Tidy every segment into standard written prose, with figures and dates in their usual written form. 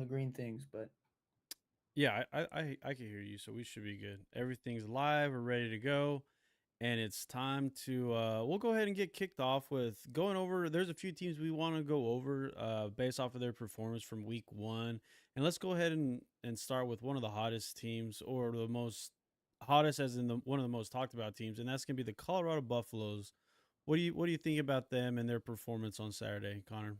green things, but Yeah, I can hear you, so we should be good. Everything's live, we're ready to go, and it's time to we'll go ahead and get kicked off with going over there's a few teams we want to go over based off of their performance from week 1. And let's go ahead and start with one of the hottest teams, or the most hottest as in the one of the most talked about teams, and that's going to be the Colorado Buffaloes. What do you think about them and their performance on Saturday, Connor?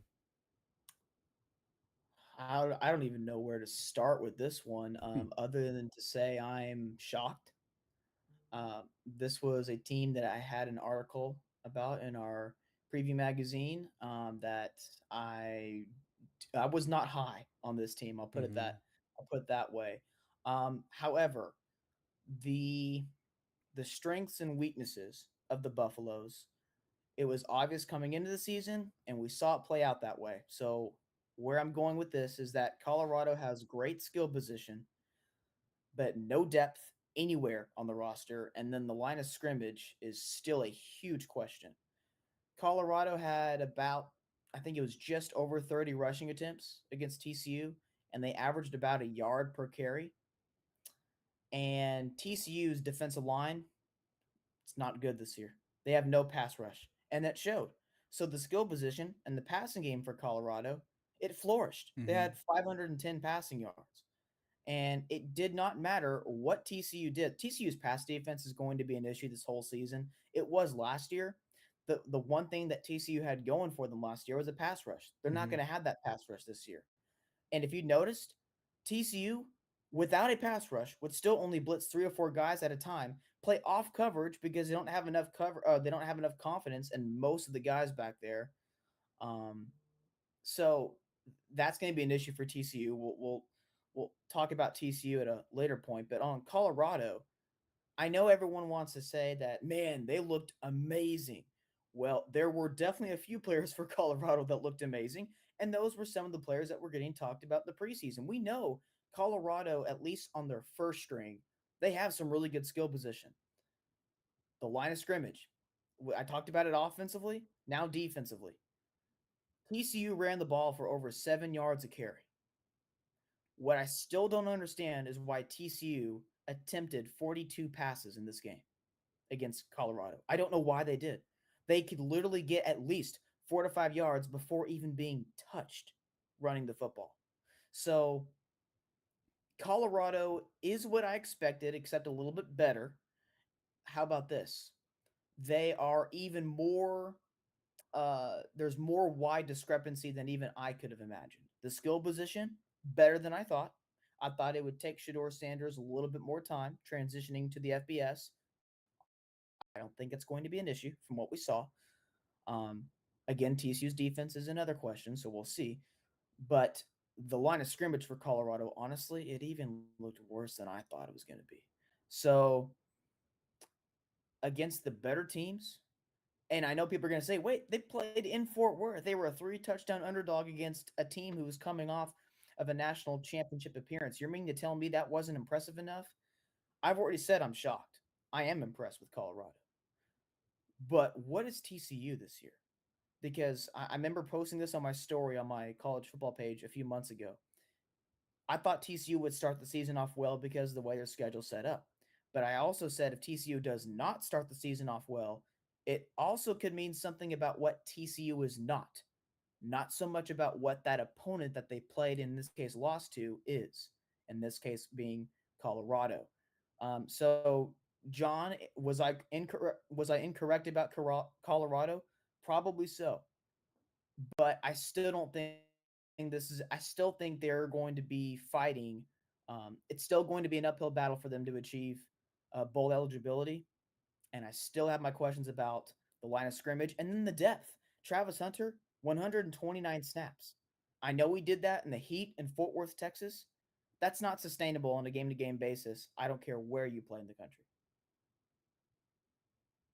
I don't even know where to start with this one, other than to say I'm shocked. This was a team that I had an article about in our preview magazine, that I was not high on this team. Hmm. I'll put it that way. However, the the strengths and weaknesses of the Buffaloes, it was obvious coming into the season, and we saw it play out that way. So where I'm going with this is that Colorado has great skill position, but no depth anywhere on the roster, and then the line of scrimmage is still a huge question. Colorado had about, I think it was just over 30 rushing attempts against TCU, and they averaged about a yard per carry. And TCU's defensive line, it's not good this year. They have no pass rush, and that showed. So the skill position and the passing game for Colorado, it flourished. They Hmm. had 510 passing yards. And it did not matter what TCU did. TCU's pass defense is going to be an issue this whole season. It was last year. The one thing that TCU had going for them last year was a pass rush. They're not going Hmm. to have that pass rush this year. And if you noticed, TCU without a pass rush would still only blitz 3 or 4 guys at a time, play off coverage because they don't have enough cover. They don't have enough confidence in most of the guys back there. Um, so that's going to be an issue for TCU. We'll talk about TCU at a later point, but on Colorado, I know everyone wants to say that, man, they looked amazing. Well, there were definitely a few players for Colorado that looked amazing, and those were some of the players that were getting talked about in the preseason. We know Colorado, at least on their first string, they have some really good skill position. The line of scrimmage, I talked about it offensively, now defensively. TCU ran the ball for over 7 yards a carry. What I still don't understand is why TCU attempted 42 passes in this game against Colorado. I don't know why they did. They could literally get at least 4 to 5 yards before even being touched running the football. So Colorado is what I expected, except a little bit better. How about this? They are even more there's more wide discrepancy than even I could have imagined. The skill position, better than I thought. I thought it would take Shador Sanders a little bit more time transitioning to the FBS. I don't think it's going to be an issue from what we saw. Um, Again, TCU's defense is another question, so we'll see. But the line of scrimmage for Colorado, honestly, it even looked worse than I thought it was going to be. So against the better teams, and I know people are going to say, wait, they played in Fort Worth. They were a 3 touchdown underdog against a team who was coming off of a national championship appearance. You're meaning to tell me that wasn't impressive enough? I've already said I'm shocked. I am impressed with Colorado. But what is TCU this year? Because I remember posting this on my story on my college football page a few months ago. I thought TCU would start the season off well because of the way their schedule set up. But I also said if TCU does not start the season off well, it also could mean something about what TCU is not. Not so much about what that opponent that they played, in this case lost to, is. In this case being Colorado. So John, was I incorrect about Colorado? Probably so. But I still don't think this is. I still think they're going to be fighting. It's still going to be an uphill battle for them to achieve bowl eligibility, and I still have my questions about the line of scrimmage and then the depth. Travis Hunter, 129 snaps. I know he did that in the heat in Fort Worth, Texas. That's not sustainable on a game-to-game basis. I don't care where you play in the country.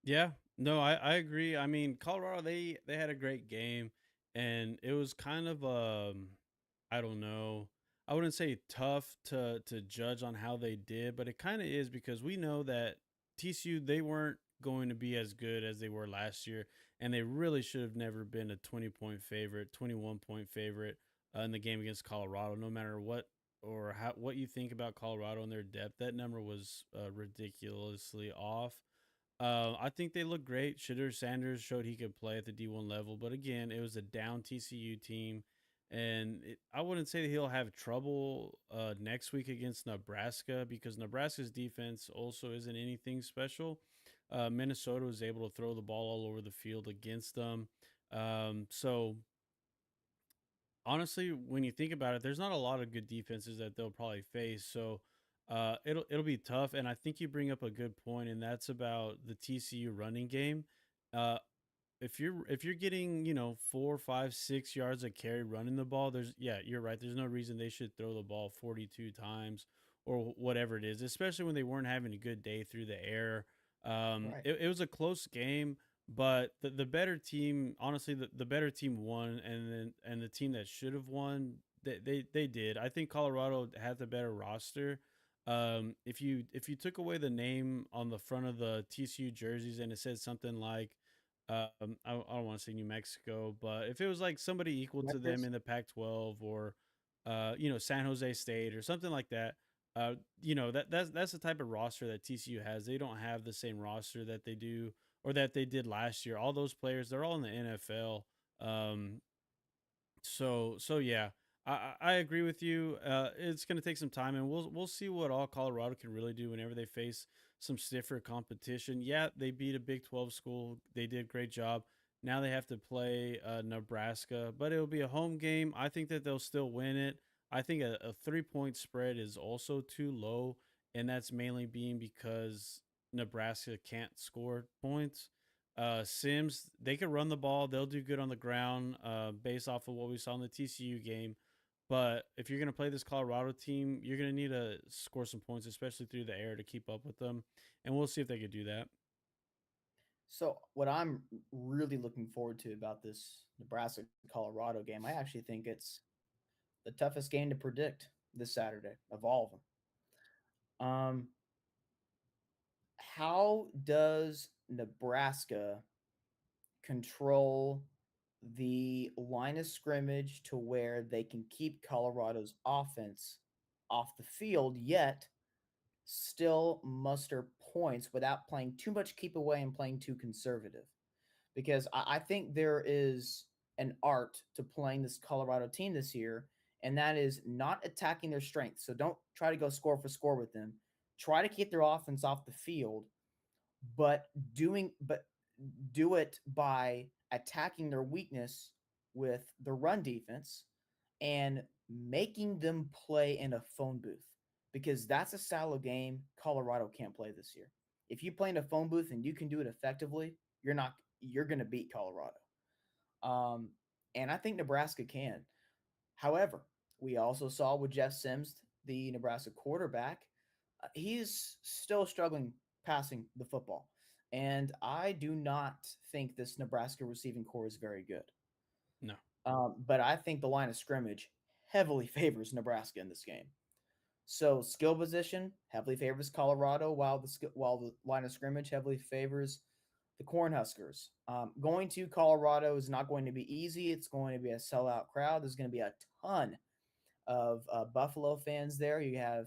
Yeah, no, I agree. I mean, Colorado, they had a great game, and it was kind of I don't know. I wouldn't say tough to judge on how they did, but it kind of is because we know that TCU, they weren't going to be as good as they were last year, and they really should have never been a 20-point favorite, 21-point favorite. in the game against Colorado. No matter what you think about Colorado and their depth, that number was ridiculously off. I think they look great. Shitter Sanders showed he could play at the D1 level, but again, it was a down TCU team, and I wouldn't say that he'll have trouble next week against Nebraska because Nebraska's defense also isn't anything special. Minnesota was able to throw the ball all over the field against them. So honestly, when you think about it, there's not a lot of good defenses that they'll probably face. So it'll be tough. And I think you bring up a good point, and that's about the TCU running game. Uh, if you're getting 4, 5, 6 yards a carry running the ball, you're right. There's no reason they should throw the ball 42 times or whatever it is, especially when they weren't having a good day through the air. Right. It was a close game, but the better team, honestly, the better team won, and the team that should have won, they did. I think Colorado had the better roster. If you took away the name on the front of the TCU jerseys and it said something like I don't want to say New Mexico, but if it was like somebody equal to them Rutgers? in the Pac-12 or San Jose State or something like that, that's the type of roster that TCU has. They don't have the same roster that they do or that they did last year. All those players, they're all in the NFL. Um, so yeah, I agree with you. It's going to take some time, and we'll see what all Colorado can really do whenever they face some stiffer competition. Yeah, they beat a Big 12 school. They did a great job. Now they have to play Nebraska, but it'll be a home game. I think that they'll still win it. I think a 3 point spread is also too low, and that's mainly being because Nebraska can't score points. Sims, they could run the ball. They'll do good on the ground, based off of what we saw in the TCU game. But if you're going to play this Colorado team, you're going to need to score some points, especially through the air, to keep up with them. And we'll see if they could do that. So, what I'm really looking forward to about this Nebraska Colorado game, I actually think it's the toughest game to predict this Saturday of all of them. How does Nebraska control the line of scrimmage to where they can keep Colorado's offense off the field, yet still muster points without playing too much keep away and playing too conservative? Because I think there is an art to playing this Colorado team this year, and that is not attacking their strengths. So don't try to go score for score with them. Try to keep their offense off the field, but do it by attacking their weakness with the run defense and making them play in a phone booth, because that's a style of game Colorado can't play this year. If you play in a phone booth and you can do it effectively, you're going to beat Colorado. Um, and I think Nebraska can. However, we also saw with Jeff Sims, the Nebraska quarterback, he's still struggling passing the football. And I do not think this Nebraska receiving core is very good. No. But I think the line of scrimmage heavily favors Nebraska in this game. So skill position heavily favors Colorado, while the line of scrimmage heavily favors the Cornhuskers. Going to Colorado is not going to be easy. It's going to be a sellout crowd. There's going to be a ton of Buffalo fans there. You have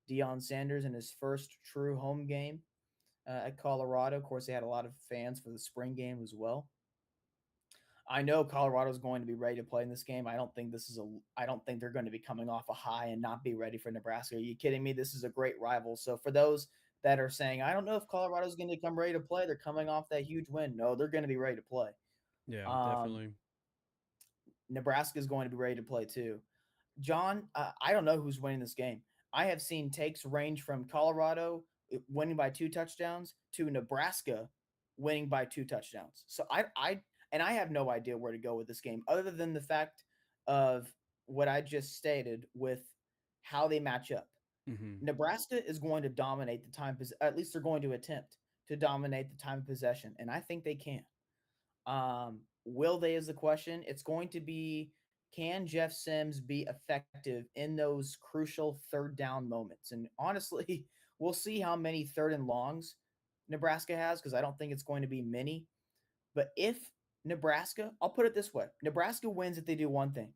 Deion Sanders in his first true home game at Colorado. Of course, they had a lot of fans for the spring game as well. I know Colorado's going to be ready to play in this game. I don't think they're going to be coming off a high and not be ready for Nebraska. Are you kidding me? This is a great rival. So for those that are saying, I don't know if Colorado's going to come ready to play, they're coming off that huge win. No, they're going to be ready to play. Yeah, Um, definitely. Nebraska is going to be ready to play too. John, I don't know who's winning this game. I have seen takes range from Colorado winning by 2 touchdowns to Nebraska winning by 2 touchdowns. So I have no idea where to go with this game other than the fact of what I just stated with how they match up. Hmm. Nebraska is going to dominate the time, at least they're going to attempt to dominate the time of possession, and I think they can. Will they is the question. It's going to be, can Jeff Sims be effective in those crucial third down moments? And honestly, we'll see how many third and longs Nebraska has, because I don't think it's going to be many. But if Nebraska, I'll put it this way, Nebraska wins if they do one thing: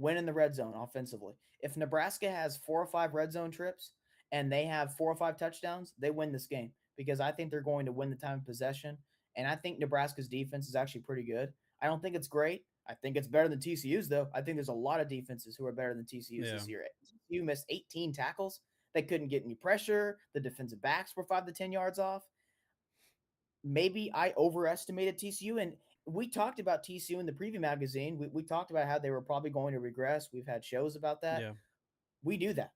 win in the red zone offensively. If Nebraska has 4 or 5 red zone trips and they have 4 or 5 touchdowns, they win this game because I think they're going to win the time of possession. And I think Nebraska's defense is actually pretty good. I don't think it's great. I think it's better than TCU's, though. I think there's a lot of defenses who are better than TCU's Yeah. this year. TCU missed 18 tackles. They couldn't get any pressure. The defensive backs were 5 to 10 yards off. Maybe I overestimated TCU. And we talked about TCU in the preview magazine. We talked about how they were probably going to regress. We've had shows about that. Yeah. We do that.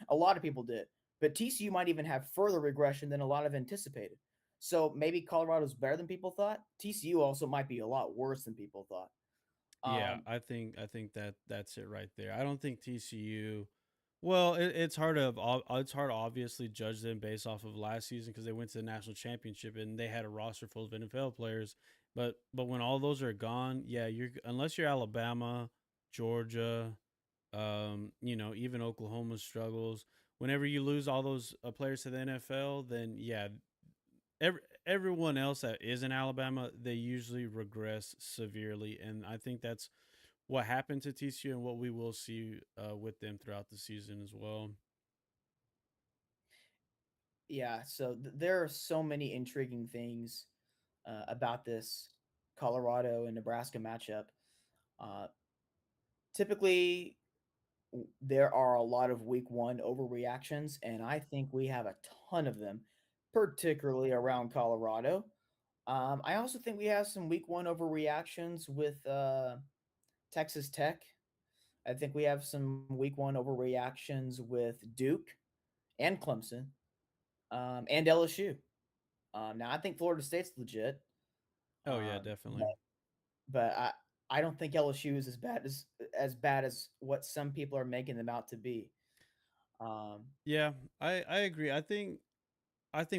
A lot of people did. But TCU might even have further regression than a lot of anticipated. So maybe Colorado's better than people thought. TCU also might be a lot worse than people thought. Yeah, Um, I think that that's it right there. I don't think TCU. Well, it's hard to obviously judge them based off of last season because they went to the national championship and they had a roster full of NFL players. But when all those are gone, yeah, you're unless you're Alabama, Georgia, even Oklahoma struggles. Whenever you lose all those players to the NFL, then yeah, everyone else that is in Alabama, they usually regress severely, and I think that's what happened to TCU and what we will see with them throughout the season as well. yeah, so there are so many intriguing things about this Colorado and Nebraska matchup. Uh, Typically, there are a lot of week one overreactions, and I think we have a ton of them, particularly around Colorado. I also think we have some week one overreactions with Texas Tech. I think we have some week one overreactions with Duke and Clemson and LSU. Now, I think Florida State's legit, Oh yeah, but, definitely. but I don't think LSU is as bad as what some people are making them out to be. Um, Yeah, I agree. I think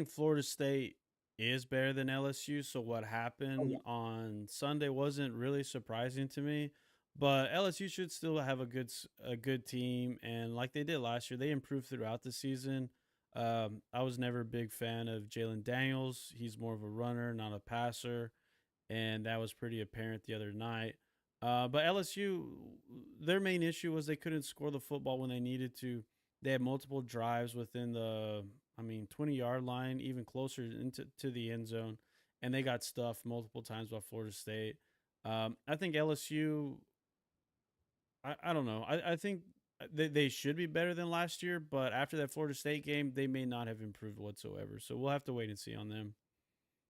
Florida State is better than LSU. So what oh yeah, happened on Sunday wasn't really surprising to me. But LSU should still have a good team, and like they did last year, they improved throughout the season. I was never a big fan of Jalen Daniels. He's more of a runner, not a passer, and that was pretty apparent the other night. But LSU, their main issue was they couldn't score the football when they needed to. They had multiple drives within the, 20-yard line, even closer into the end zone, and they got stuffed multiple times by Florida State. I think LSU, I don't know. I think they should be better than last year, but after that Florida State game, they may not have improved whatsoever. So we'll have to wait and see on them.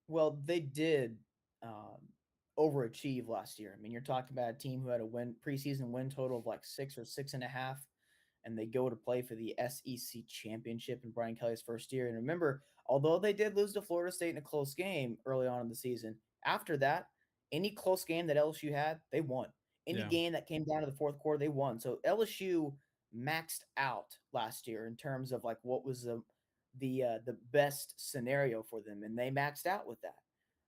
well, they did um, overachieve last year. I mean, you're talking about a team who had a preseason win total of like 6 or 6.5, and they go to play for the SEC championship in Brian Kelly's first year. And remember, although they did lose to Florida State in a close game early on in the season, after that, any close game that LSU had, they won. Any Yeah. game that came down to the fourth quarter, they won. So LSU maxed out last year in terms of like what was the best scenario for them, and they maxed out with that.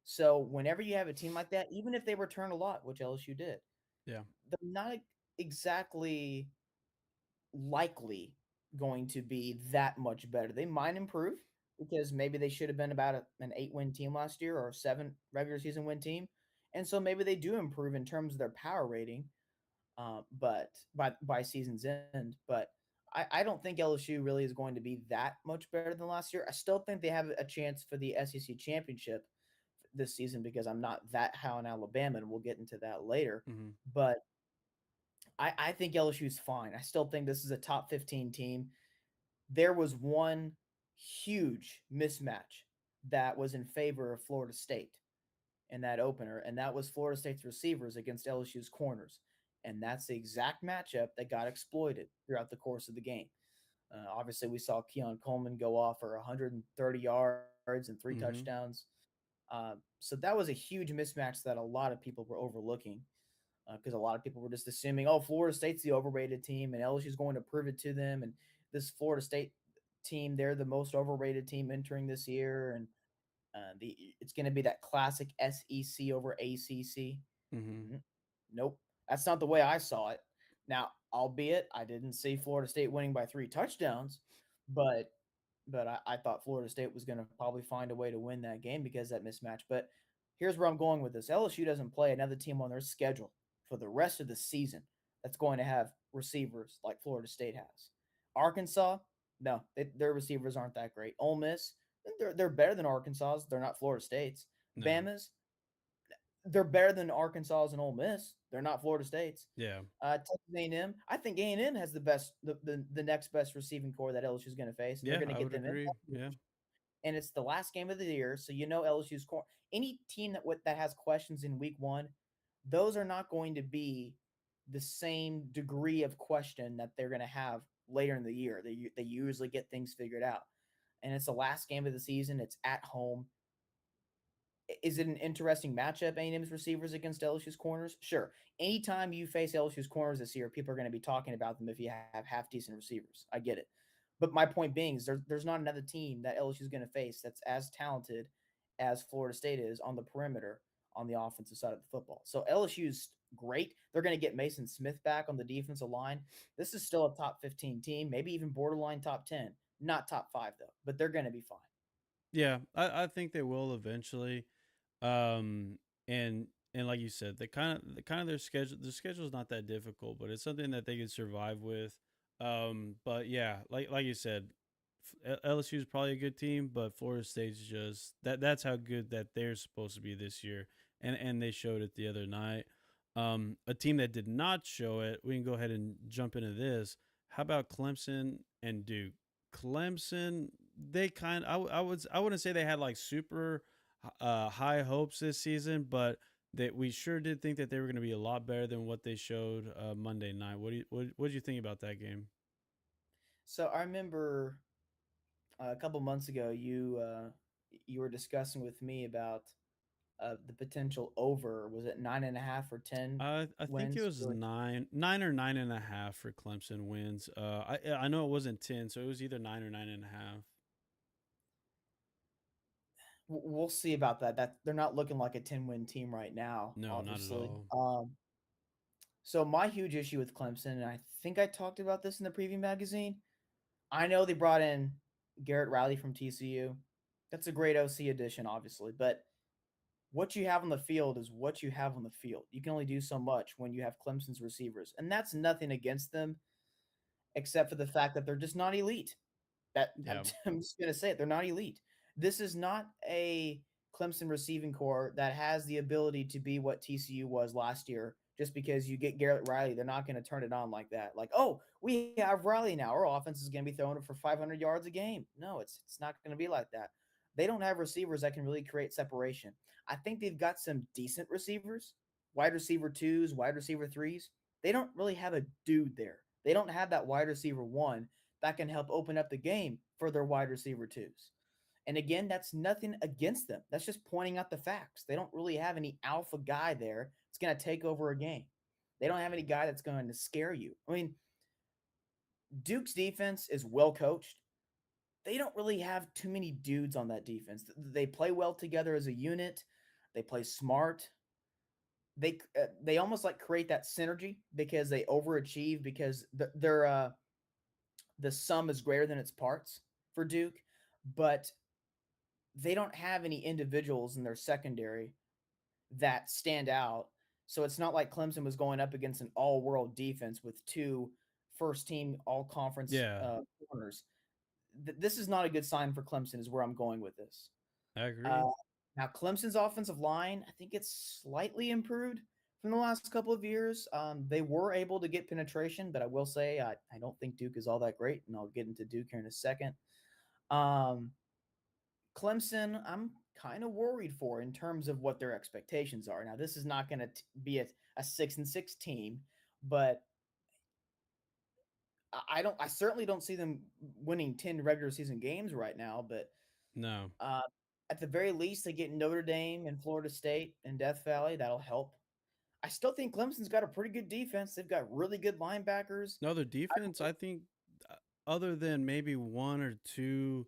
So whenever you have a team like that, even if they return a lot, which LSU did, Yeah. they're not exactly likely going to be that much better. They might improve because maybe they should have been about an 8 win team last year or a 7 regular season win team. And so maybe they do improve in terms of their power rating, but by season's end. But I don't think LSU really is going to be that much better than last year. I still think they have a chance for the SEC championship this season because I'm not that high on Alabama, and we'll get into that later. Hmm. But I think LSU's fine. I still think this is a top 15 team. There was one huge mismatch that was in favor of Florida State in that opener, and that was Florida State's receivers against LSU's corners. And that's the exact matchup that got exploited throughout the course of the game. Obviously, we saw Keon Coleman go off for 130 yards and 3 touchdowns. Hmm. So that was a huge mismatch that a lot of people were overlooking because a lot of people were just assuming, oh, Florida State's the overrated team and LSU's going to prove it to them. And this Florida State team, they're the most overrated team entering this year. And it's going to be that classic SEC over ACC. Hmm. Mhm. Nope, that's not the way I saw it. Now, albeit I didn't see Florida State winning by 3 touchdowns, but I thought Florida State was going to probably find a way to win that game because of that mismatch. But here's where I'm going with this: LSU doesn't play another team on their schedule for the rest of the season that's going to have receivers like Florida State has. Arkansas, no, their receivers aren't that great. Ole Miss, they're better than Arkansas's. They're not Florida State's. No. Bama's, they're better than Arkansas's and Ole Miss. They're not Florida State's. Yeah. Texas A&M, I think A&M has the best, the next best receiving core that LSU is going to face, and they're Yeah, going to I get would them in. agree. Yeah. And it's the last game of the year, so you know LSU's core. Any team that has questions in week one, those are not going to be the same degree of question that they're going to have later in the year. They usually get things figured out, and it's the last game of the season. It's at home. Is it an interesting matchup, A&M's receivers against LSU's corners? Sure. Anytime you face LSU's corners this year, people are going to be talking about them if you have half decent receivers. I get it. But my point being is there's not another team that LSU is going to face that's as talented as Florida State is on the perimeter on the offensive side of the football. So LSU's great. They're going to get Mason Smith back on the defensive line. This is still a top 15 team, maybe even borderline top 10. Not top 5 though, but they're going to be fine. Yeah, I think they will eventually. Um, and like you said, the kind of their schedule is not that difficult, but it's something that they can survive with. But yeah, like you said, LSU is probably a good team, but Florida State's just that's how good that they're supposed to be this year, and they showed it the other night. A team that did not show it, we can go ahead and jump into this. How about Clemson and Duke? Clemson, they kind I wouldn't say they had like super high hopes this season, but that we sure did think that they were going to be a lot better than what they showed Monday night. What do you think about that game? So I remember a couple months ago you were discussing with me about the potential over. Was it 9.5 or 10 I think it wins? was nine or 9.5 for Clemson wins. I know it wasn't 10, so it was either 9 or 9.5. We'll see about that. That they're not looking like a 10-win team right now, No, not at obviously. all. So my huge issue with Clemson, and I think I talked about this in the preview magazine. I know they brought in Garrett Riley from TCU. That's a great OC addition, obviously, but what you have on the field is what you have on the field. You can only do so much when you have Clemson's receivers, and that's nothing against them, except for the fact that they're just not elite. That I'm, Yeah, I'm just gonna say it. They're not elite. This is not a Clemson receiving core that has the ability to be what TCU was last year. Just because you get Garrett Riley, they're not going to turn it on like that. Like, oh, we have Riley now. Our offense is going to be throwing it for 500 yards a game. No, it's not going to be like that. They don't have receivers that can really create separation. I think they've got some decent receivers, wide receiver twos, wide receiver threes. They don't really have a dude there. They don't have that wide receiver one that can help open up the game for their wide receiver twos. And again, that's nothing against them. That's just pointing out the facts. They don't really have any alpha guy there that's going to take over a game. They don't have any guy that's going to scare you. I mean, Duke's defense is well coached. They don't really have too many dudes on that defense. They play well together as a unit. They play smart. They almost like create that synergy because they overachieve because the sum is greater than its parts for Duke, but they don't have any individuals in their secondary that stand out. So it's not like Clemson was going up against an all-world defense with two first-team all-conference yeah, corners. This is not a good sign for Clemson. Is where I'm going with this. I agree. Uh, Now Clemson's offensive line, I think it's slightly improved from the last couple of years. They were able to get penetration, but I will say I don't think Duke is all that great, and I'll get into Duke here in a second. Um, Clemson, I'm kind of worried for in terms of what their expectations are. Now, this is not going to be a 6-6 team, but I certainly don't see them winning 10 regular season games right now. But No, uh, at the very least, they get Notre Dame and Florida State and Death Valley. That'll help. I still think Clemson's got a pretty good defense. They've got really good linebackers. no, their defense. I think, other than maybe one or two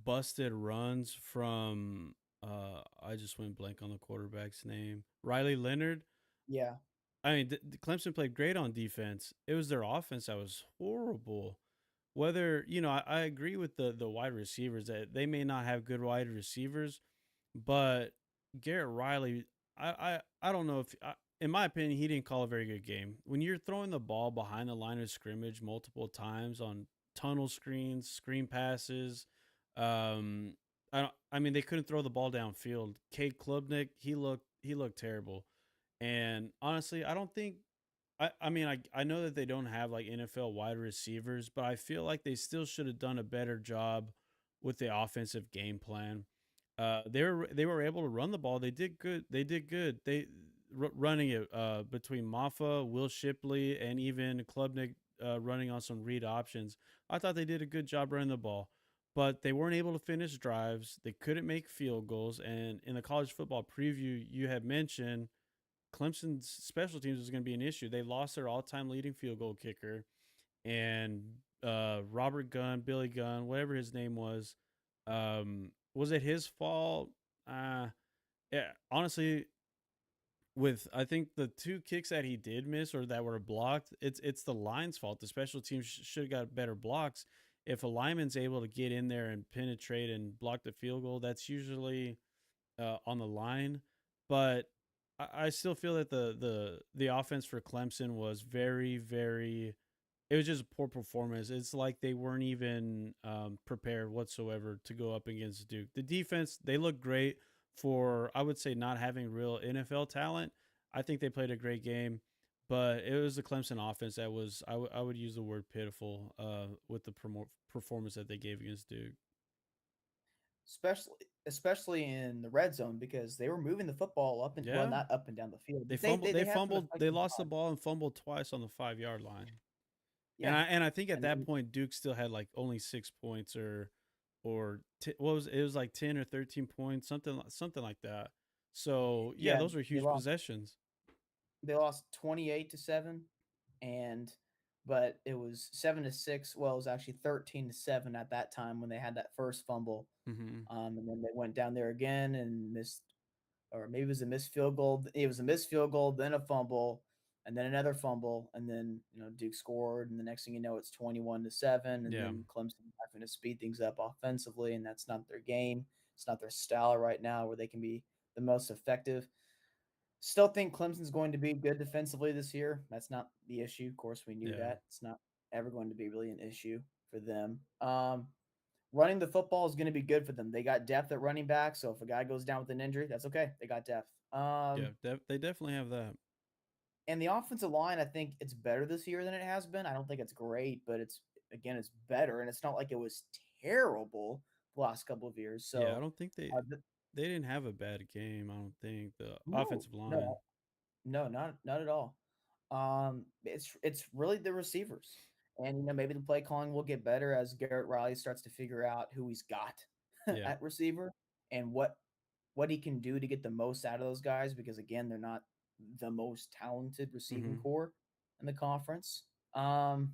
busted runs from, I just went blank on the quarterback's name, Riley Leonard. Yeah, I mean, Clemson played great on defense. It was their offense that was horrible. Whether I agree with the wide receivers that they may not have good wide receivers, but Garrett Riley, I don't know if in my opinion, he didn't call a very good game. When you're throwing the ball behind the line of scrimmage multiple times on tunnel screens, screen passes, um, I mean, they couldn't throw the ball downfield. Cade Klubnik, he looked terrible. And honestly, I don't think I mean I know that they don't have like NFL wide receivers, but I feel like they still should have done a better job with the offensive game plan. They were able to run the ball. They did good. They did good. Running it between Maffa, Will Shipley, and even Klubnik running on some read options. I thought they did a good job running the ball, but they weren't able to finish drives. They couldn't make field goals. And in the college football preview, you had mentioned Clemson's special teams was going to be an issue. They lost their all-time leading field goal kicker, and Robert Gunn, Billy Gunn, whatever his name was it his fault? Yeah, honestly, with I think the two kicks that he did miss or that were blocked, it's the line's fault. The special teams should have got better blocks. If a lineman's able to get in there and penetrate and block the field goal, that's usually on the line. But I still feel that the offense for Clemson was very very. It was just a poor performance. It's like they weren't even prepared whatsoever to go up against Duke. The defense, they look great for, I would say, not having real NFL talent. I think they played a great game, but it was the Clemson offense that was, I would use the word pitiful with the performance that they gave against Duke. especially especially in the red zone because they were moving the football up and well, Yeah, not up and down the field, they but they fumbled. they, They they had some fumbled. They effective lost the drives. ball and fumbled twice on the 5 yard line. And Yeah, I think at and that then point Duke still had like only 6 points what was it was like 10 or 13 points, something like that. So yeah, yeah, those were they huge lost possessions. 28-7, and but it was 7-6. Well, it was actually 13-7 at that time when they had that first fumble. Hmm. And then they went down there again and missed, or maybe it was a missed field goal. It was a missed field goal, then a fumble, and then another fumble, and then Duke scored, and the next thing you know, it's 21-7, and Yeah. then Clemson having to speed things up offensively, and that's not their game. It's not their style right now, where they can be the most effective. Still think Clemson's going to be good defensively this year. That's not the issue. Of course, we knew Yeah. that. It's not ever going to be really an issue for them. Running the football is going to be good for them. They got depth at running back, so if a guy goes down with an injury, that's okay. They got depth. Yeah. They definitely have that. And the offensive line, I think it's better this year than it has been. I don't think it's great, but it's better, and it's not like it was terrible the last couple of years. Yeah, I So, don't think uh, the, they didn't have a bad game. I don't think the no, offensive line. no, no, not at all. It's really the receivers, and maybe the play calling will get better as Garrett Riley starts to figure out who he's got Yeah. at receiver and what he can do to get the most out of those guys. Because again, they're not the most talented receiving Hmm. core in the conference. Um,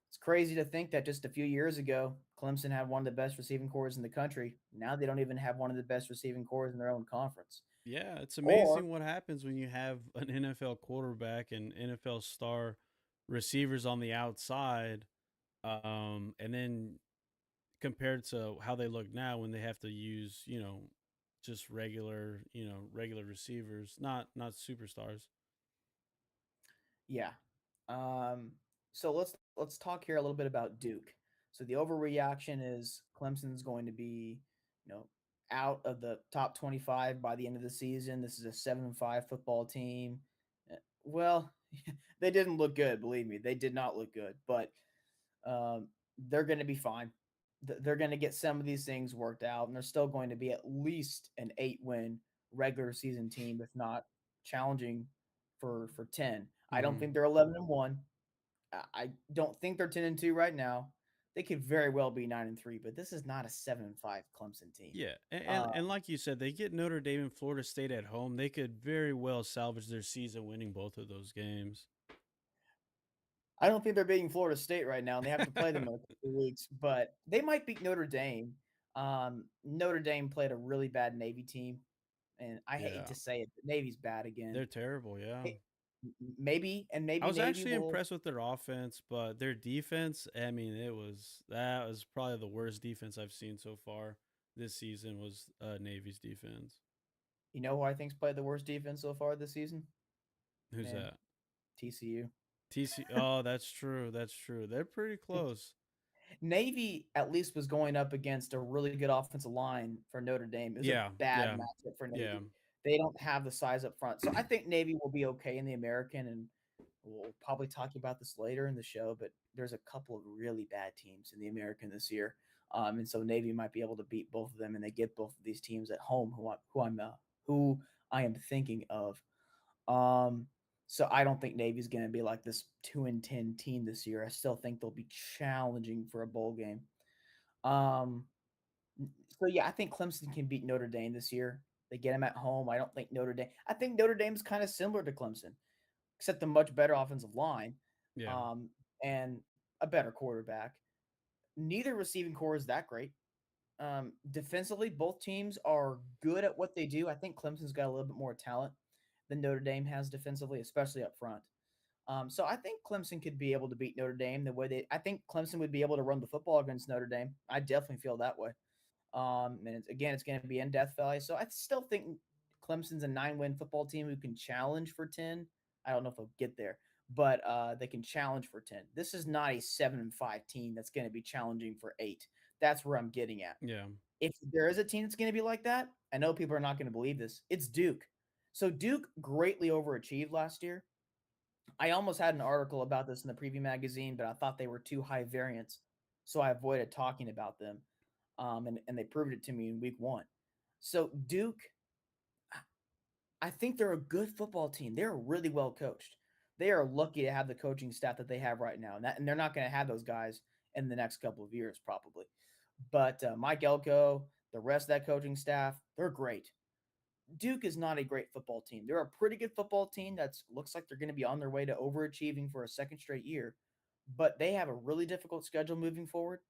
it's crazy to think that just a few years ago, Clemson had one of the best receiving cores in the country. Now they don't even have one of the best receiving cores in their own conference. Yeah, it's Or amazing what happens when you have an NFL quarterback and NFL star receivers on the outside, and then compared to how they look now when they have to use, just regular receivers, not superstars. yeah. So let's talk here a little bit about Duke. So the overreaction is Clemson's going to be, you know, out of the top 25 by the end of the season. This is a 7-5 football team. Well, they didn't look good, believe me. They did not look good, but um, they're going to be fine. They're going to get some of these things worked out, and they're still going to be at least an 8-win regular season team, if not challenging for 10. I don't Hmm. think they're 11-1. I don't think they're 10-2 right now. They could very well be 9-3, but this is not a 7-5 Clemson team. Yeah, Uh, and like you said, they get Notre Dame and Florida State at home. They could very well salvage their season winning both of those games. I don't think they're beating Florida State right now, and they have to play them in a couple weeks, but they might beat Notre Dame. Notre Dame played a really bad Navy team, and I hate Yeah, to say it, but Navy's bad again. they're terrible. Yeah. It, I maybe was Navy actually will. impressed with their offense, but their defense, I mean, that was probably the worst defense I've seen so far this season was Navy's defense. You know who I think's played the worst defense so far this season? Who's Man, that? TCU. TC. Oh, that's true. That's true. They're pretty close. Navy at least was going up against a really good offensive line for Notre Dame. It was a Yeah. bad Yeah. matchup for Yeah. Navy. They don't have the size up front. So I think Navy will be okay in the American, and we'll probably talk about this later in the show, but there's a couple of really bad teams in the American this year. And so Navy might be able to beat both of them, and they get both of these teams at home who I am thinking of. Um, so I don't think Navy's going to be like this 2-10 team this year. I still think they'll be challenging for a bowl game. Um, so yeah, I think Clemson can beat Notre Dame this year. They get them at home. I don't think Notre Dame. I think Notre Dame's kind of similar to Clemson, except a much better offensive line, Yeah. um, and a better quarterback. Neither receiving core is that great. Defensively, both teams are good at what they do. I think Clemson's got a little bit more talent than Notre Dame has defensively, especially up front. So I think Clemson could be able to beat Notre Dame the way they. I think Clemson would be able to run the football against Notre Dame. I definitely feel that way. And it's going to be in Death Valley. So I still think Clemson's a 9-win football team who can challenge for 10. I don't know if they'll get there, but they can challenge for 10. This is not a 7-5 team that's going to be challenging for 8. That's where I'm getting at. Yeah. If there is a team that's going to be like that, I know people are not going to believe this. It's Duke. So Duke greatly overachieved last year. I almost had an article about this in the preview magazine, but I thought they were too high variance, so I avoided talking about them. And they proved it to me in week one. So Duke, I think they're a good football team. They're really well coached. They are lucky to have the coaching staff that they have right now, and they're not going to have those guys in the next couple of years probably. But Mike Elko, the rest of that coaching staff, they're great. Duke is not a great football team. They're a pretty good football team that looks like they're going to be on their way to overachieving for a second straight year, but they have a really difficult schedule moving forward.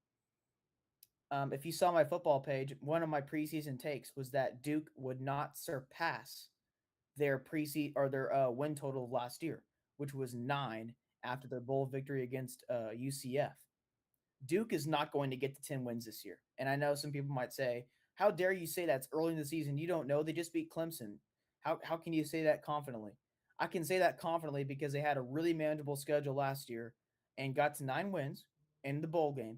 If you saw my football page, one of my preseason takes was that Duke would not surpass their preseason or their win total of last year, which was 9 after their bowl victory against UCF. Duke is not going to get to 10 wins this year. And I know some people might say, how dare you say that's early in the season? You don't know. They just beat Clemson. How can you say that confidently? I can say that confidently because they had a really manageable schedule last year and got to 9 wins in the bowl game.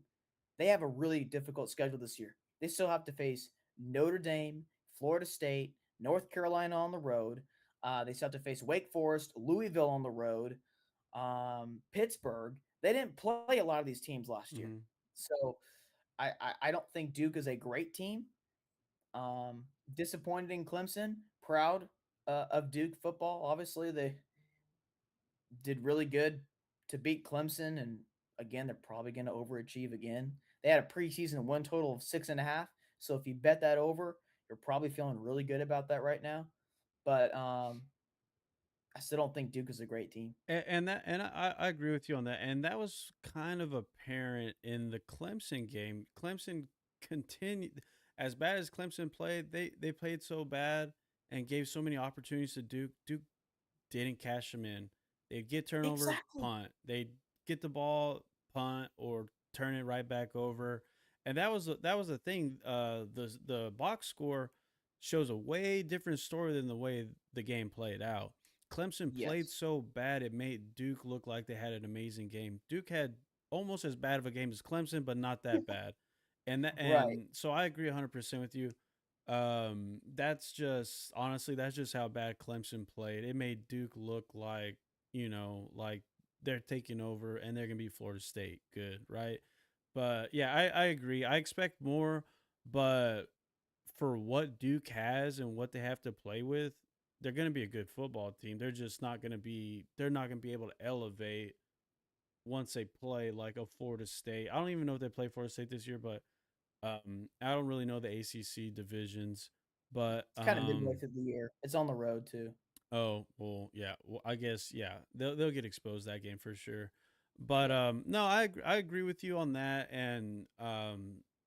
They have a really difficult schedule this year. They still have to face Notre Dame, Florida State, North Carolina on the road. They still have to face Wake Forest, Louisville on the road, Pittsburgh. They didn't play a lot of these teams last year. Hmm. So I don't think Duke is a great team. Disappointed in Clemson. Proud of Duke football. Obviously, they did really good to beat Clemson, and again, they're probably going to overachieve again. They had a preseason win total of 6.5. So if you bet that over, you're probably feeling really good about that right now. But I still don't think Duke is a great team. And I agree with you on that. And that was kind of apparent in the Clemson game. Clemson continued as bad as Clemson played. They played so bad and gave so many opportunities to Duke. Duke didn't cash them in. They'd get turnover, Exactly. punt. They'd get the ball, punt, or turn it right back over. And that was the thing. The box score shows a way different story than the way the game played out. Clemson played Yes. so bad it made Duke look like they had an amazing game. Duke had almost as bad of a game as Clemson, but not that bad. Right. And so I agree 100% with you. That's just honestly, that's just how bad Clemson played. It made Duke look like, like they're taking over and they're gonna be Florida State good, right? But yeah, I agree. I expect more, but for what Duke has and what they have to play with, they're gonna be a good football team. They're not gonna be able to elevate once they play like a Florida State. I don't even know if they play Florida State this year, but I don't really know the ACC divisions, but It's kind of midway through the year. It's on the road too. oh well, yeah. Well, I guess yeah, they'll get exposed that game for sure. But Yeah. no, I agree with you on that, and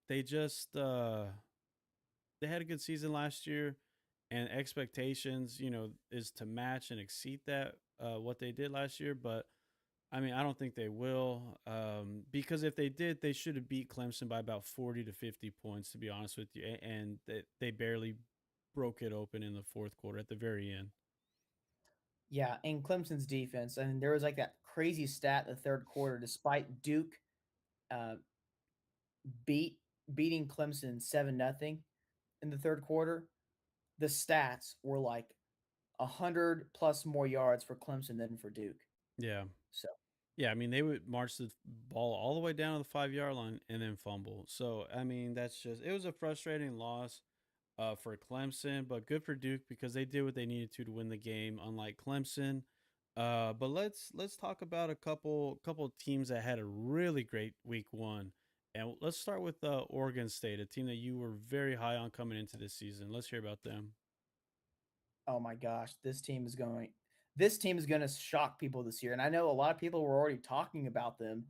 they just they had a good season last year, and expectations is to match and exceed that what they did last year, but. I mean, I don't think they will, because if they did, they should have beat Clemson by about 40 to 50 points, to be honest with you, and they barely. broke it open in the fourth quarter at the very end. Yeah, and Clemson's defense, and there was like that crazy stat in the third quarter, despite Duke uh, beat beating Clemson 7-0 in the third quarter, the stats were like 100 plus more yards for Clemson than for Duke. Yeah. So, Yeah, I mean they would march the ball all the way down to the 5 yard line and then fumble. So I mean that's just it was a frustrating loss for Clemson, but good for Duke because they did what they needed to win the game. Unlike Clemson, but let's talk about a couple teams that had a really great week one, and let's start with Oregon State, a team that you were very high on coming into this season. Let's hear about them. oh my gosh, this team is going to shock people this year. And I know a lot of people were already talking about them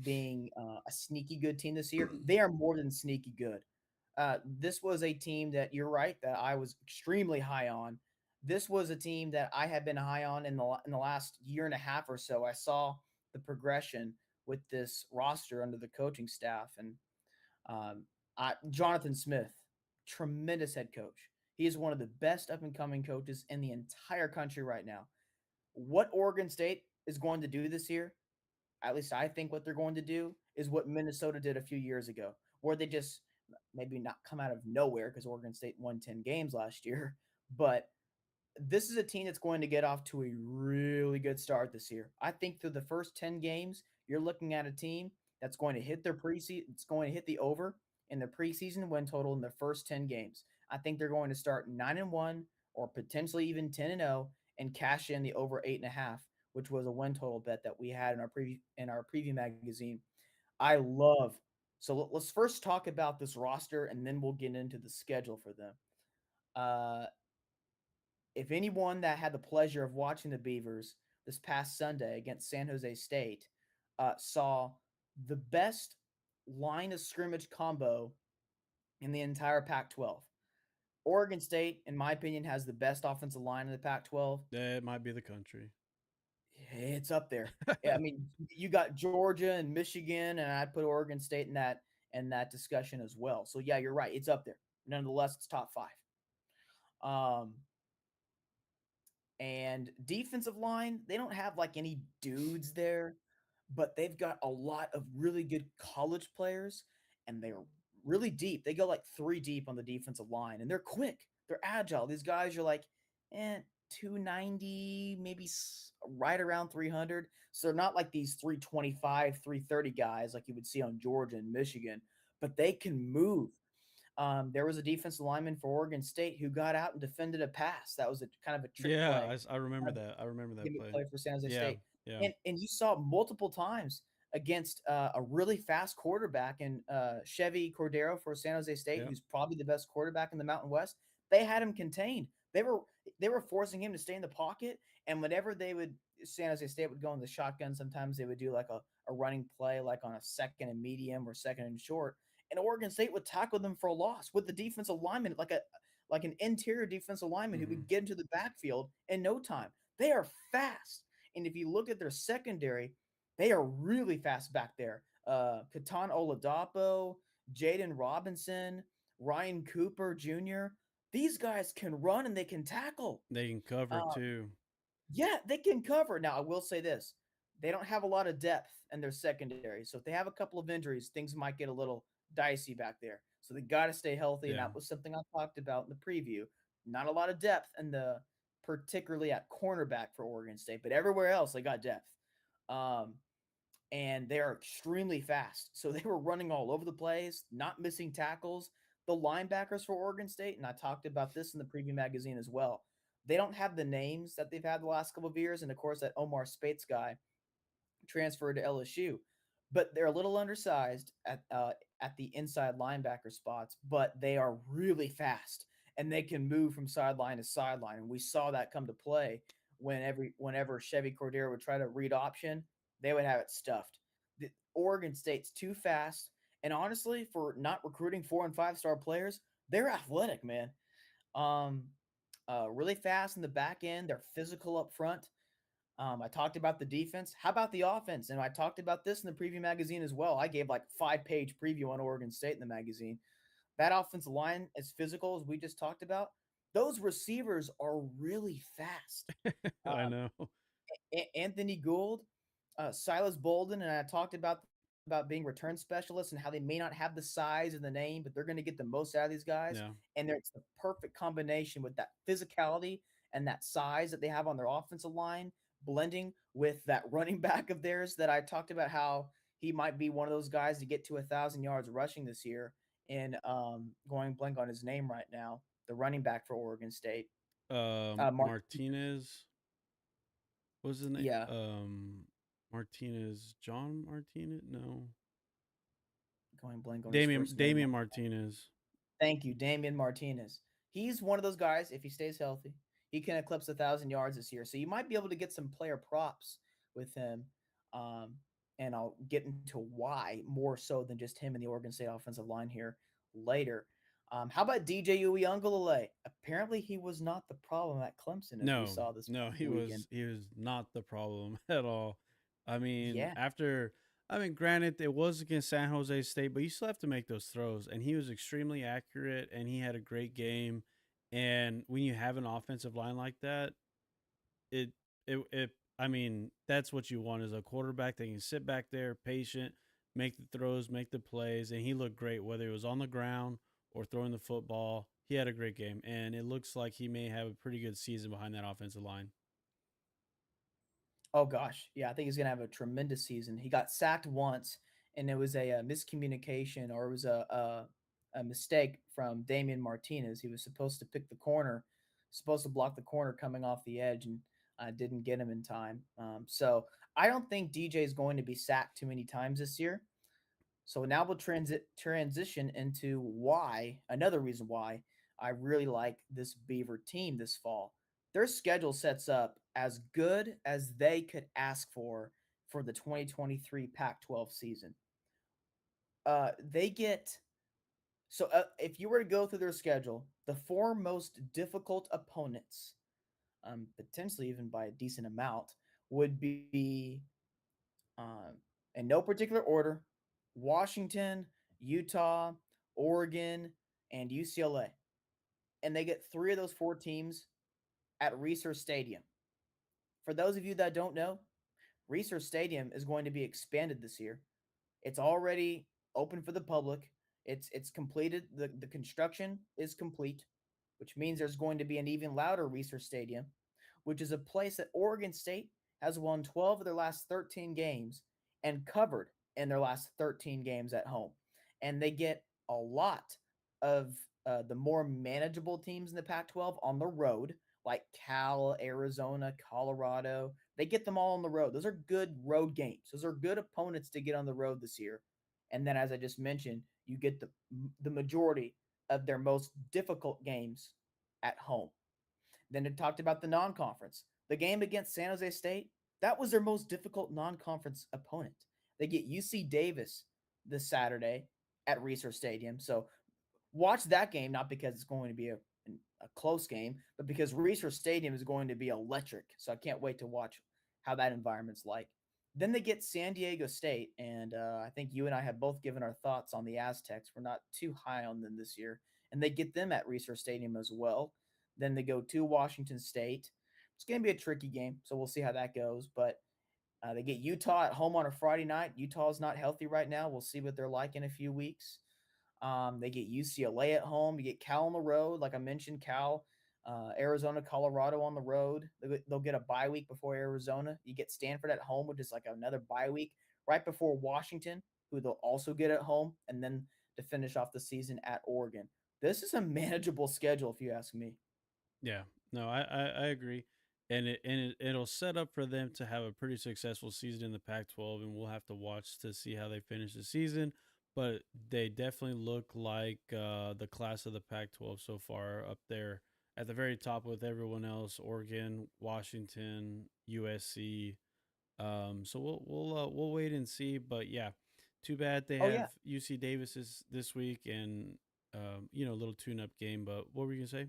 being a sneaky good team this year. They are more than sneaky good. This was a team that you're right that I was extremely high on. This was a team that I had been high on in the last year and a half or so. I saw the progression with this roster under the coaching staff, and um, Jonathan Smith, tremendous head coach. He is one of the best up and coming coaches in the entire country right now. What Oregon State is going to do this year, at least I think what they're going to do, is what Minnesota did a few years ago, where they just maybe not come out of nowhere because Oregon State won 10 games last year, but this is a team that's going to get off to a really good start this year. I think through the first 10 games, you're looking at a team that's going to hit their preseason, it's going to hit the over in the preseason win total in the first 10 games. I think they're going to start 9-1 or potentially even 10-0 and cash in the over 8.5, which was a win total bet that we had in our preview magazine. I love let's first talk about this roster and then we'll get into the schedule for them. Uh, if anyone that had the pleasure of watching the Beavers this past Sunday against San Jose State saw the best line of scrimmage combo in the entire Pac 12. Oregon State, in my opinion, has the best offensive line in the Pac 12. That might be the country. It's up there. I mean, you got Georgia and Michigan, and I'd put Oregon State in that discussion as well. So yeah, you're right. It's up there. Nonetheless, it's top five. Um, And defensive line, they don't have like any dudes there, but they've got a lot of really good college players and they're really deep. They go like three deep on the defensive line and they're quick. They're agile. These guys are like, 290, maybe right around 300. So they're not like these 325, 330 guys like you would see on Georgia and Michigan, but they can move. There was a defensive lineman for Oregon State who got out and defended a pass. That was a kind of a trick Yeah, play, I remember kind of that. I remember that gimmick play. play for San Jose Yeah, State. yeah, And you saw multiple times against a really fast quarterback in Chevy Cordero for San Jose State, yeah. who's probably the best quarterback in the Mountain West. They had him contained. They were forcing him to stay in the pocket, and whenever San Jose State would go in the shotgun. Sometimes they would do like a running play, like on a second and medium or second and short. And Oregon State would tackle them for a loss with the defensive lineman, like an interior defensive lineman who Hmm. would get into the backfield in no time. They are fast. And if you look at their secondary, they are really fast back there. Katan Oladapo, Jaden Robinson, Ryan Cooper Jr. These guys can run and they can tackle. They can cover Uh, too. yeah, they can cover. Now, I will say this. They don't have a lot of depth in their secondary. So if they have a couple of injuries, things might get a little dicey back there. So they got to stay healthy. And Yeah, that was something I talked about in the preview. Not a lot of depth particularly at cornerback for Oregon State, but everywhere else they got depth. Um, and they are extremely fast. So they were running all over the place, not missing tackles. The linebackers for Oregon State, and I talked about this in the preview magazine as well. They don't have the names that they've had the last couple of years, and of course that Omar Spates guy transferred to LSU, but they're a little undersized at the inside linebacker spots, but they are really fast and they can move from sideline to sideline. And we saw that come to play whenever Chevy Cordero would try to read option, they would have it stuffed. The Oregon State's too fast, and honestly, for not recruiting 4 and 5 star players, they're athletic, man. Um, really fast in the back end. They're physical up front. I talked about the defense. How about the offense? And I talked about this in the preview magazine as well. I gave like 5-page preview on Oregon State in the magazine. That offensive line, as physical as we just talked about, those receivers are really fast. I know. Anthony Gould, Silas Bolden, and I talked about being return specialists and how they may not have the size and the name, but they're going to get the most out of these guys. Yeah. And it's the perfect combination with that physicality and that size that they have on their offensive line, blending with that running back of theirs that I talked about how he might be one of those guys to get to 1,000 yards rushing this year. And going blank on his name right now, the running back for Oregon State, Mark. Martinez. What was his name? Yeah, Martinez. John Martinez? No. going blank on his Damian first name. Damian Martinez. Thank you, Damian Martinez. He's one of those guys. If he stays healthy, he can eclipse 1,000 yards this year. So you might be able to get some player props with him. Um, and I'll get into why more so than just him and the Oregon State offensive line here later. How about DJ Uyunglele? Apparently, he was not the problem at Clemson, as we No, saw this no, weekend. he was not the problem at all. I mean, Yeah. granted, it was against San Jose State, but you still have to make those throws. And he was extremely accurate, and he had a great game. And when you have an offensive line like that, it it I mean, that's what you want is a quarterback that can sit back there, patient, make the throws, make the plays, and he looked great whether it was on the ground or throwing the football. He had a great game, and it looks like he may have a pretty good season behind that offensive line. Oh gosh, yeah, I think he's gonna have a tremendous season. He got sacked once, and it was a miscommunication, or it was a mistake from Damian Martinez. He was supposed to pick the corner, supposed to block the corner coming off the edge, and didn't get him in time. So I don't think DJ is going to be sacked too many times this year. So now we'll transition into why another reason why I really like this Beaver team this fall. Their schedule sets up as good as they could ask for the 2023 Pac-12 season. They get so if you were to go through their schedule, the four most difficult opponents, potentially even by a decent amount, would be um, in no particular order: Washington, Utah, Oregon, and UCLA. And they get three of those four teams at Research Stadium. For those of you that don't know, Research Stadium is going to be expanded this year. It's already open for the public. It's completed. The construction is complete, which means there's going to be an even louder Research Stadium, which is a place that Oregon State has won 12 of their last 13 games and covered in their last 13 games at home. And they get a lot of the more manageable teams in the Pac 12 on the road, like Cal, Arizona, Colorado. They get them all on the road. Those are good road games. Those are good opponents to get on the road this year. And then, as I just mentioned, you get the majority of their most difficult games at home. Then it talked about the non-conference. The game against San Jose State, that was their most difficult non-conference opponent. They get UC Davis this Saturday at Research Stadium. So watch that game, not because it's going to be a close game, but because Research Stadium is going to be electric. So I can't wait to watch how that environment's like. Then they get San Diego State, and I think you and I have both given our thoughts on the Aztecs. We're not too high on them this year, and they get them at Research Stadium as well. Then they go to Washington State. It's going to be a tricky game, so we'll see how that goes. But they get Utah at home on a Friday night. Utah's not healthy right now. We'll see what they're like in a few weeks. They get UCLA at home. You get Cal on the road. Like I mentioned, Cal, Arizona, Colorado on the road. They'll get a bye week before Arizona. You get Stanford at home, which is like another bye week right before Washington, who they'll also get at home. And then to finish off the season at Oregon. This is a manageable schedule, if you ask me. Yeah, no, I agree, and it'll set up for them to have a pretty successful season in the Pac-12, and we'll have to watch to see how they finish the season. But they definitely look like the class of the Pac-12 so far, up there at the very top with everyone else: Oregon, Washington, USC. So we'll wait and see. But yeah, too bad they Oh, have yeah. UC Davis this week, and a little tune-up game. But what were you gonna say?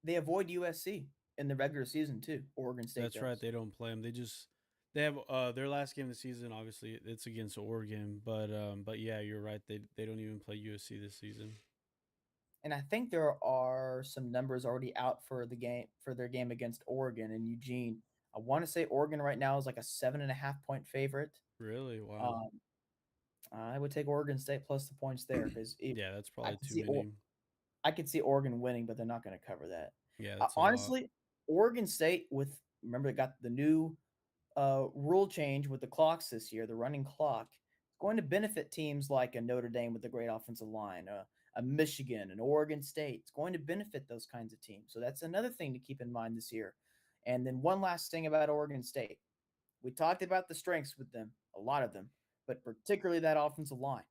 They avoid USC in the regular season, too. Oregon State That's right. does. They don't play them. They have their last game of the season. Obviously, it's against Oregon, but yeah, you're right. They don't even play USC this season. And I think there are some numbers already out for the game for their game against Oregon and Eugene. I want to say Oregon right now is like a 7.5 point favorite. Really? Wow. Um, I would take Oregon State plus the points there because Yeah, that's I probably can too see many. I could see Oregon winning, but they're not going to cover that. Yeah, that's a lot. Honestly, Oregon State with remember they got the new rule change with the clocks this year, the running clock, is going to benefit teams like a Notre Dame with a great offensive line, a Michigan, an Oregon State. It's going to benefit those kinds of teams. So that's another thing to keep in mind this year. And then one last thing about Oregon State. We talked about the strengths with them, a lot of them, but particularly that offensive line.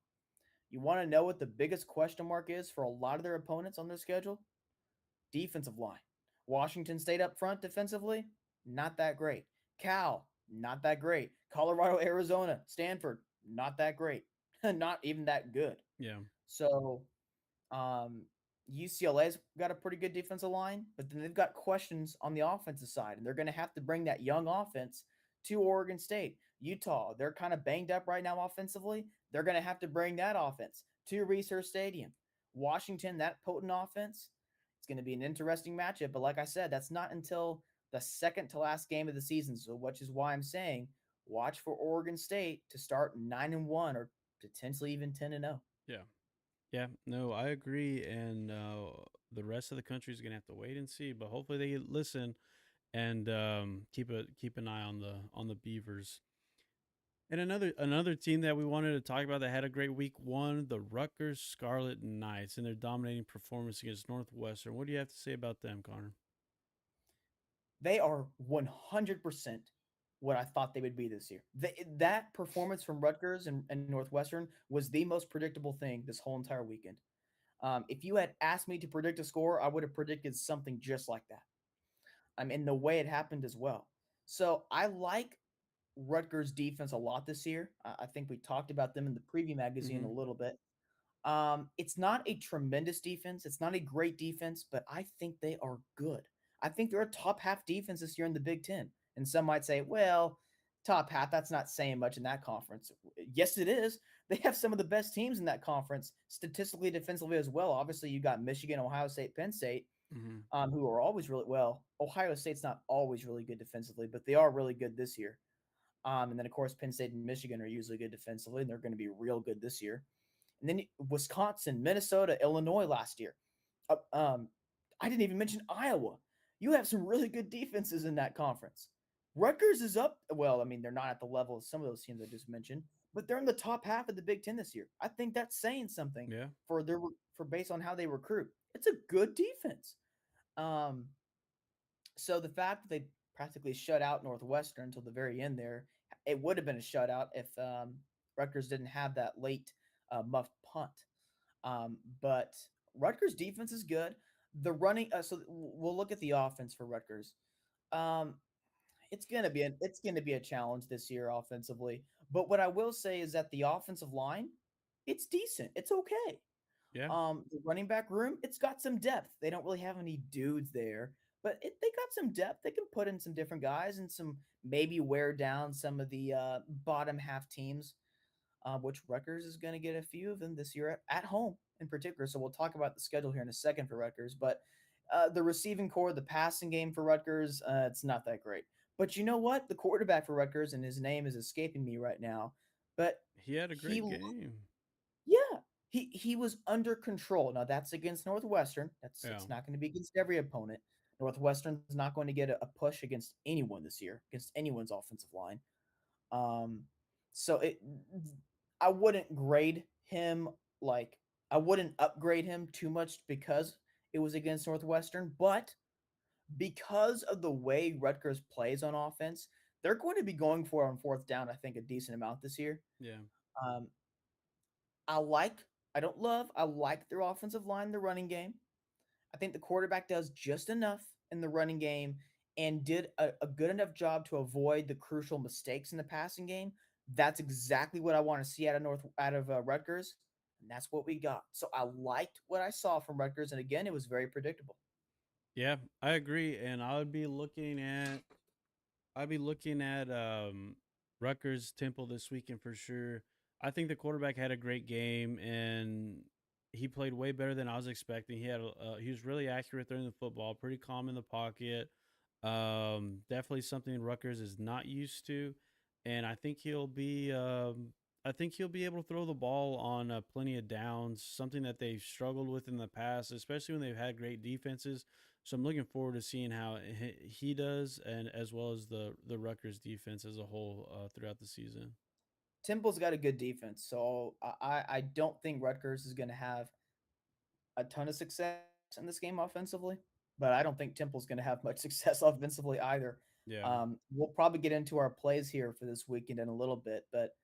You want to know what the biggest question mark is for a lot of their opponents on their schedule? Defensive line. Washington State up front defensively, not that great. Cal, not that great. Colorado, Arizona, Stanford, not that great. Not even that good. Yeah, So um, UCLA's got a pretty good defensive line, but then they've got questions on the offensive side, and they're going to have to bring that young offense to Oregon State. Utah, they're kind of banged up right now offensively. They're going to have to bring that offense to Research Stadium. Washington, that potent offense, it's going to be an interesting matchup. But like I said, that's not until the second to last game of the season. So, which is why I'm saying watch for Oregon State to start 9-1 or potentially even 10-0. yeah, yeah. No, I agree. And the rest of the country is gonna have to wait and see. But hopefully they listen and keep an eye on the Beavers. And another team that we wanted to talk about that had a great week one, the Rutgers Scarlet Knights, and their dominating performance against Northwestern. What do you have to say about them, Connor? They are 100% what I thought they would be this year. That performance from Rutgers and Northwestern was the most predictable thing this whole entire weekend. If you had asked me to predict a score, I would have predicted something just like that. And the way it happened as well. So I like Rutgers defense a lot this year. I think we talked about them in the preview magazine Mm-hmm. a little bit. It's not a tremendous defense. It's not a great defense, but I think they are good. I think they're a top half defense this year in the Big Ten. And some might say, well, top half, that's not saying much in that conference. Yes, it is. They have some of the best teams in that conference, statistically, defensively as well. Obviously, you got Michigan, Ohio State, Penn State, Mm-hmm. who are always really well. Ohio State's not always really good defensively, but they are really good this year. And then, of course, Penn State and Michigan are usually good defensively, and they're going to be real good this year. And then Wisconsin, Minnesota, Illinois last year. Uh, um, I didn't even mention Iowa. You have some really good defenses in that conference. Rutgers is up. Well, I mean, they're not at the level of some of those teams I just mentioned, but they're in the top half of the Big Ten this year. I think that's saying something Yeah. for their for based on how they recruit. It's a good defense. Um, so the fact that they practically shut out Northwestern until the very end there, it would have been a shutout if Rutgers didn't have that late muffed punt. But Rutgers defense is good. The running, so we'll look at the offense for Rutgers. Um, it's gonna be a challenge this year offensively. But what I will say is that the offensive line, it's decent. It's okay. Yeah. The running back room, it's got some depth. They don't really have any dudes there, but they got some depth. They can put in some different guys and some maybe wear down some of the bottom half teams, which Rutgers is going to get a few of them this year at home in particular. So we'll talk about the schedule here in a second for Rutgers. But the receiving core, the passing game for Rutgers, it's not that great. But you know what? The quarterback for Rutgers, and his name is escaping me right now, but He had a he great game. yeah, he was under control. Now that's against Northwestern. Yeah. It's not going to be against every opponent. Northwestern's not going to get a push against anyone this year, against anyone's offensive line. Um, so I wouldn't grade him like I wouldn't upgrade him too much because it was against Northwestern, but because of the way Rutgers plays on offense, they're going to be going for it on fourth down, I think, a decent amount this year. Yeah. Um, I like, I don't love, I like their offensive line, the running game. I think the quarterback does just enough in the running game and did a good enough job to avoid the crucial mistakes in the passing game. That's exactly what I want to see out of Rutgers, and that's what we got. So I liked what I saw from Rutgers, and again, it was very predictable. Yeah, I agree. And I would be looking at I'd be looking at Rutgers Temple this weekend for sure. I think the quarterback had a great game and he played way better than I was expecting. He was really accurate throwing the football, pretty calm in the pocket. Definitely something Rutgers is not used to, and I think he'll be able to throw the ball on plenty of downs. Something that they've struggled with in the past, especially when they've had great defenses. So I'm looking forward to seeing how he does, and as well as the Rutgers defense as a whole throughout the season. Temple's got a good defense, so I don't think Rutgers is going to have a ton of success in this game offensively, but I don't think Temple's going to have much success offensively either. Yeah. We'll probably get into our plays here for this weekend in a little bit, but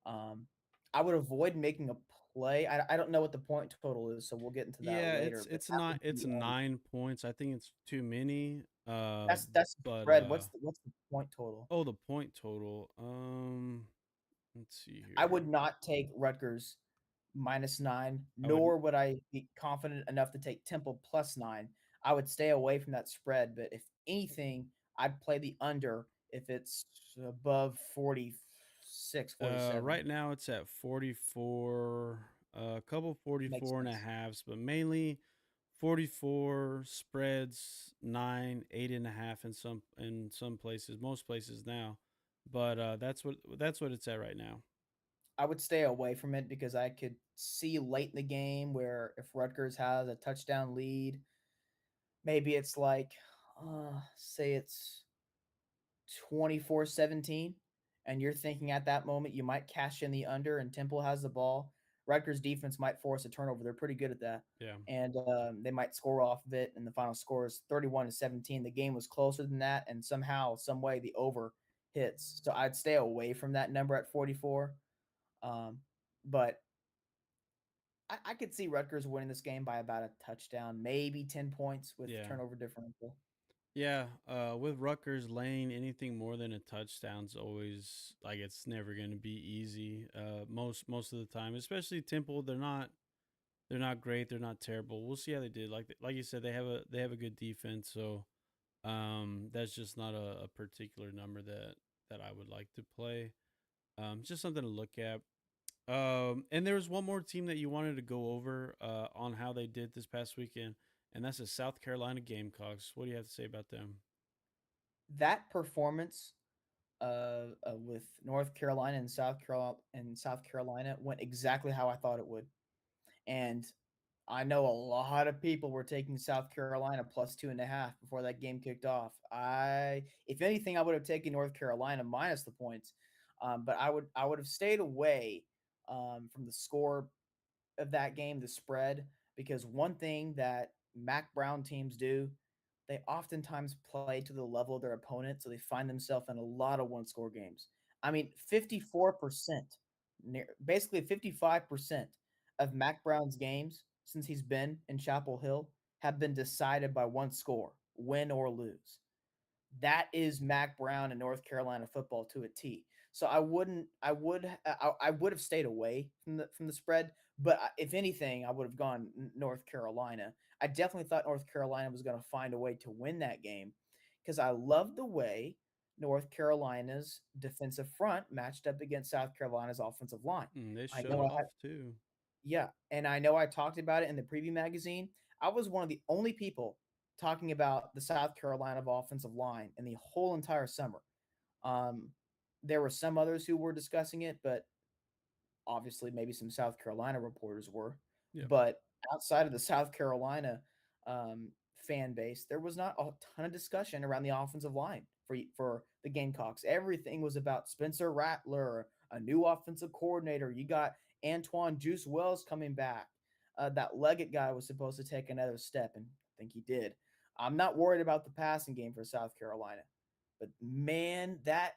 um, I would avoid making a play. I don't know what the point total is, so we'll get into that Yeah, later. But it's that not would it's be 9 points. I think it's too many. that's the But spread. What's the point total? oh, the point total. Let's see I here. would not take Rutgers -9, I would nor would I be confident enough to take Temple +9. I would stay away from that spread, but if anything, I'd play the under if it's above 46, 47. right now it's at 44, a couple Makes 44 and a sense. halves, but mainly 44 spreads, 9, 8.5 in some places, most places now. But that's what it's at right now. I would stay away from it because I could see late in the game where if Rutgers has a touchdown lead, maybe it's like, say it's 24-17, and you're thinking at that moment you might cash in the under and Temple has the ball. Rutgers defense might force a turnover. They're pretty good at that. Yeah. And they might score off of it, and the final score is 31-17. The game was closer than that, and somehow, some way, the over hits. So I'd stay away from that number at 44. Um, but I could see Rutgers winning this game by about a touchdown, maybe 10 points with Yeah. turnover differential. Yeah, with Rutgers laying anything more than a touchdown's always like it's never going to be easy. Most of the time, especially Temple, they're not great, they're not terrible. We'll see how they did. Like you said, they have a good defense, so that's just not a particular number that I would like to play. Just something to look at. And there was one more team that you wanted to go over on how they did this past weekend, and that's the South Carolina Gamecocks. What do you have to say about them? That performance with North Carolina and South Carolina went exactly how I thought it would. And I know a lot of people were taking South Carolina +2.5 before that game kicked off. If anything, I would have taken North Carolina minus the points, but I would have stayed away from the score of that game, the spread, because one thing that Mac Brown teams do, they oftentimes play to the level of their opponent, so they find themselves in a lot of one-score games. I mean, 54%, basically 55% of Mac Brown's games since he's been in Chapel Hill have been decided by one score, win or lose. That is Mac Brown and North Carolina football to a T. So I would have stayed away from the spread, but if anything, I would have gone North Carolina. I definitely thought North Carolina was going to find a way to win that game because I love the way North Carolina's defensive front matched up against South Carolina's offensive line. They I showed know I off too. Yeah, and I know I talked about it in the preview magazine. I was one of the only people talking about the South Carolina offensive line in the whole entire summer. Um, there were some others who were discussing it, but obviously maybe some South Carolina reporters were. Yep. But outside of the South Carolina fan base, there was not a ton of discussion around the offensive line for the Gamecocks. Everything was about Spencer Rattler, a new offensive coordinator. You got Antoine Juice Wells coming back. That Leggett guy was supposed to take another step, and I think he did. I'm not worried about the passing game for South Carolina, but man, that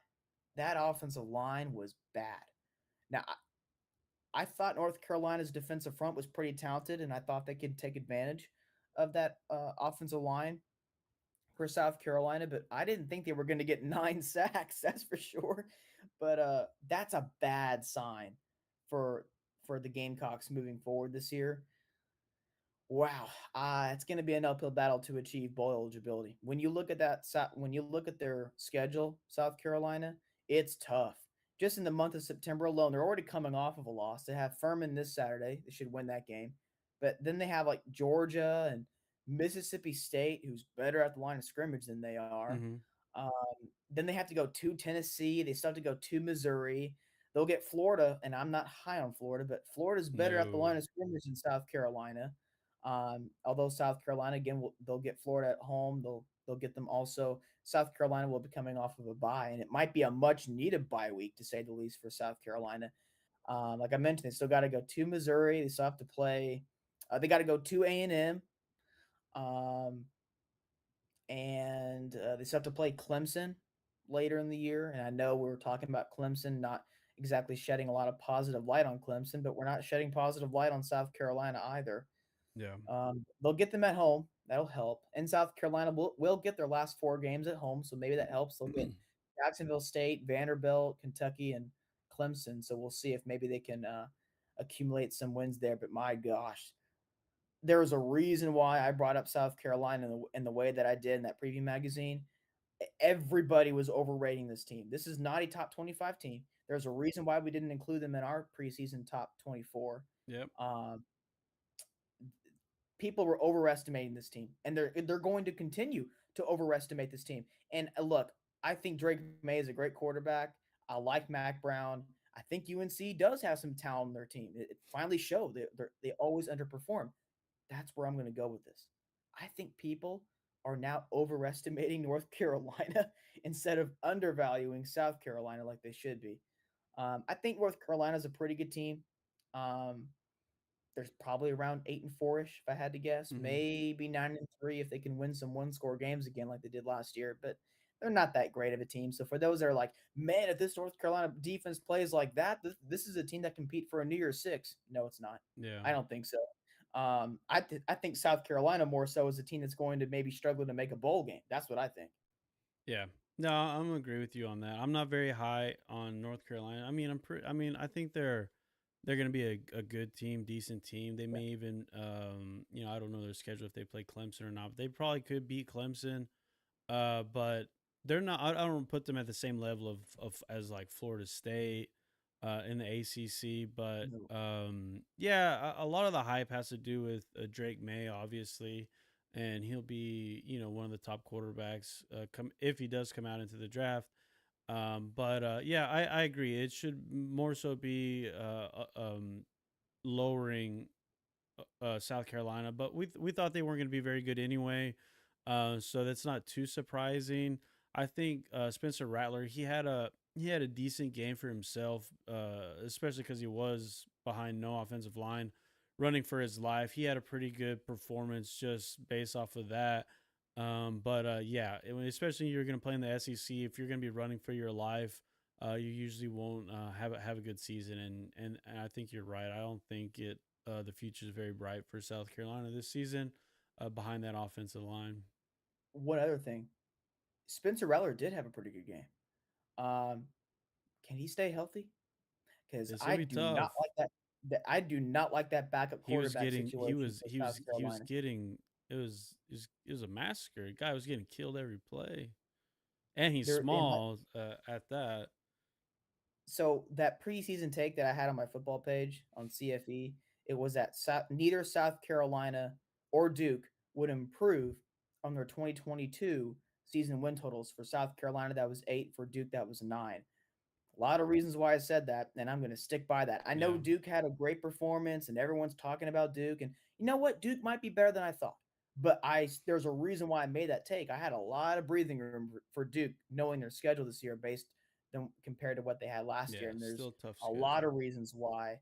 offensive line was bad. Now, I thought North Carolina's defensive front was pretty talented, and I thought they could take advantage of that offensive line for South Carolina, but I didn't think they were going to get 9 sacks. That's for sure. But that's a bad sign for for the Gamecocks moving forward this year. Wow, it's going to be an uphill battle to achieve bowl eligibility. When you look at when you look at their schedule, South Carolina, it's tough. Just in the month of September alone, they're already coming off of a loss. They have Furman this Saturday; they should win that game. But then they have like Georgia and Mississippi State, who's better at the line of scrimmage than they are. Hmm. Um, then they have to go to Tennessee. They still have to go to Missouri. They'll get Florida, and I'm not high on Florida, but Florida's better at the line No. of scrimmage than South Carolina. Although South Carolina again, they'll get Florida at home. They'll get them also. South Carolina will be coming off of a bye, and it might be a much needed bye week to say the least for South Carolina. Like I mentioned, they still got to go to Missouri. They still have to play. They got to go to A&M, um, and they still have to play Clemson later in the year. And I know we were talking about Clemson, not exactly shedding a lot of positive light on Clemson, but we're not shedding positive light on South Carolina either. Yeah. They'll get them at home. That'll help. And South Carolina will get their last 4 games at home, so maybe that helps. They'll get Jacksonville State, Vanderbilt, Kentucky, and Clemson. So we'll see if maybe they can accumulate some wins there. But my gosh, there was a reason why I brought up South Carolina in the way that I did in that preview magazine. Everybody was overrating this team. This is not a top 25 team. There's a reason why we didn't include them in our preseason top 24. Yep. Um, People were overestimating this team, and they're going to continue to overestimate this team. And look, I think Drake May is a great quarterback. I like Mac Brown. I think UNC does have some talent on their team. It finally showed. They always underperform. That's where I'm going to go with this. I think people are now overestimating North Carolina instead of undervaluing South Carolina like they should be. I think North Carolina is a pretty good team. Um, there's probably around 8-4 ish if I had to guess. Hmm. Maybe 9-3 if they can win some one score games again like they did last year. But they're not that great of a team. So for those that are like, man, if this North Carolina defense plays like that, this is a team that compete for a New Year's Six. No, it's not. Yeah. I don't think so. I think South Carolina more so is a team that's going to maybe struggle to make a bowl game. That's what I think. Yeah. No, I'm gonna agree with you on that. I'm not very high on North Carolina. I mean, I mean, I think they're gonna be a good team, decent team. They may even, I don't know their schedule if they play Clemson or not. But they probably could beat Clemson. But they're not. I don't put them at the same level of as like Florida State, in the ACC. But No. yeah, a lot of the hype has to do with Drake May, obviously, and he'll be one of the top quarterbacks. Come if he does come out into the draft. But yeah, I agree. It should more so be lowering South Carolina, but we thought they weren't going to be very good anyway, so that's not too surprising. I think Spencer Rattler he had a decent game for himself, especially because he was behind no offensive line, running for his life. He had a pretty good performance just based off of that. But yeah, especially you're going to play in the SEC, if you're going to be running for your life. You usually won't have a good season, and I think you're right. I don't think the future is very bright for South Carolina this season, behind that offensive line. One other thing, Spencer Rattler did have a pretty good game. Um, can he stay healthy? Because It's I gonna be do not tough. like that. I do not like that backup He was quarterback getting he situation was for he South was he was Carolina. getting it was a massacre. The guy was getting killed every play, and he's They're in my small at that. so that preseason take that I had on my football page on CFE, it was that neither South Carolina or Duke would improve on their 2022 season win totals. For South Carolina, that was 8. For Duke, that was 9. A lot of reasons why I said that, and I'm going to stick by that. I know Yeah, Duke had a great performance, and everyone's talking about Duke. And you know what? Duke might be better than I thought. But there's a reason why I made that take. I had a lot of breathing room for Duke, knowing their schedule this year based them compared to what they had last year. yeah, And there's still a tough a lot schedule. of reasons why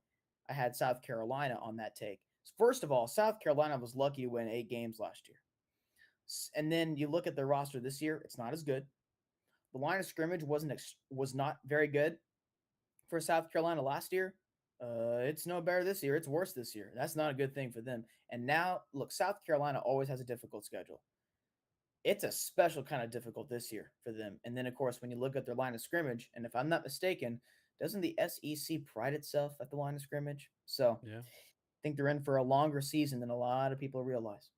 I had South Carolina on that take. First of all, South Carolina was lucky to win 8 games last year. And then you look at their roster this year; it's not as good. The line of scrimmage was not very good for South Carolina last year. It's no better this year. It's worse this year. That's not a good thing for them. And now, look, South Carolina always has a difficult schedule. It's a special kind of difficult this year for them. And then, of course, when you look at their line of scrimmage, and if I'm not mistaken, doesn't the SEC pride itself at the line of scrimmage? So Yeah, think they're in for a longer season than a lot of people realize.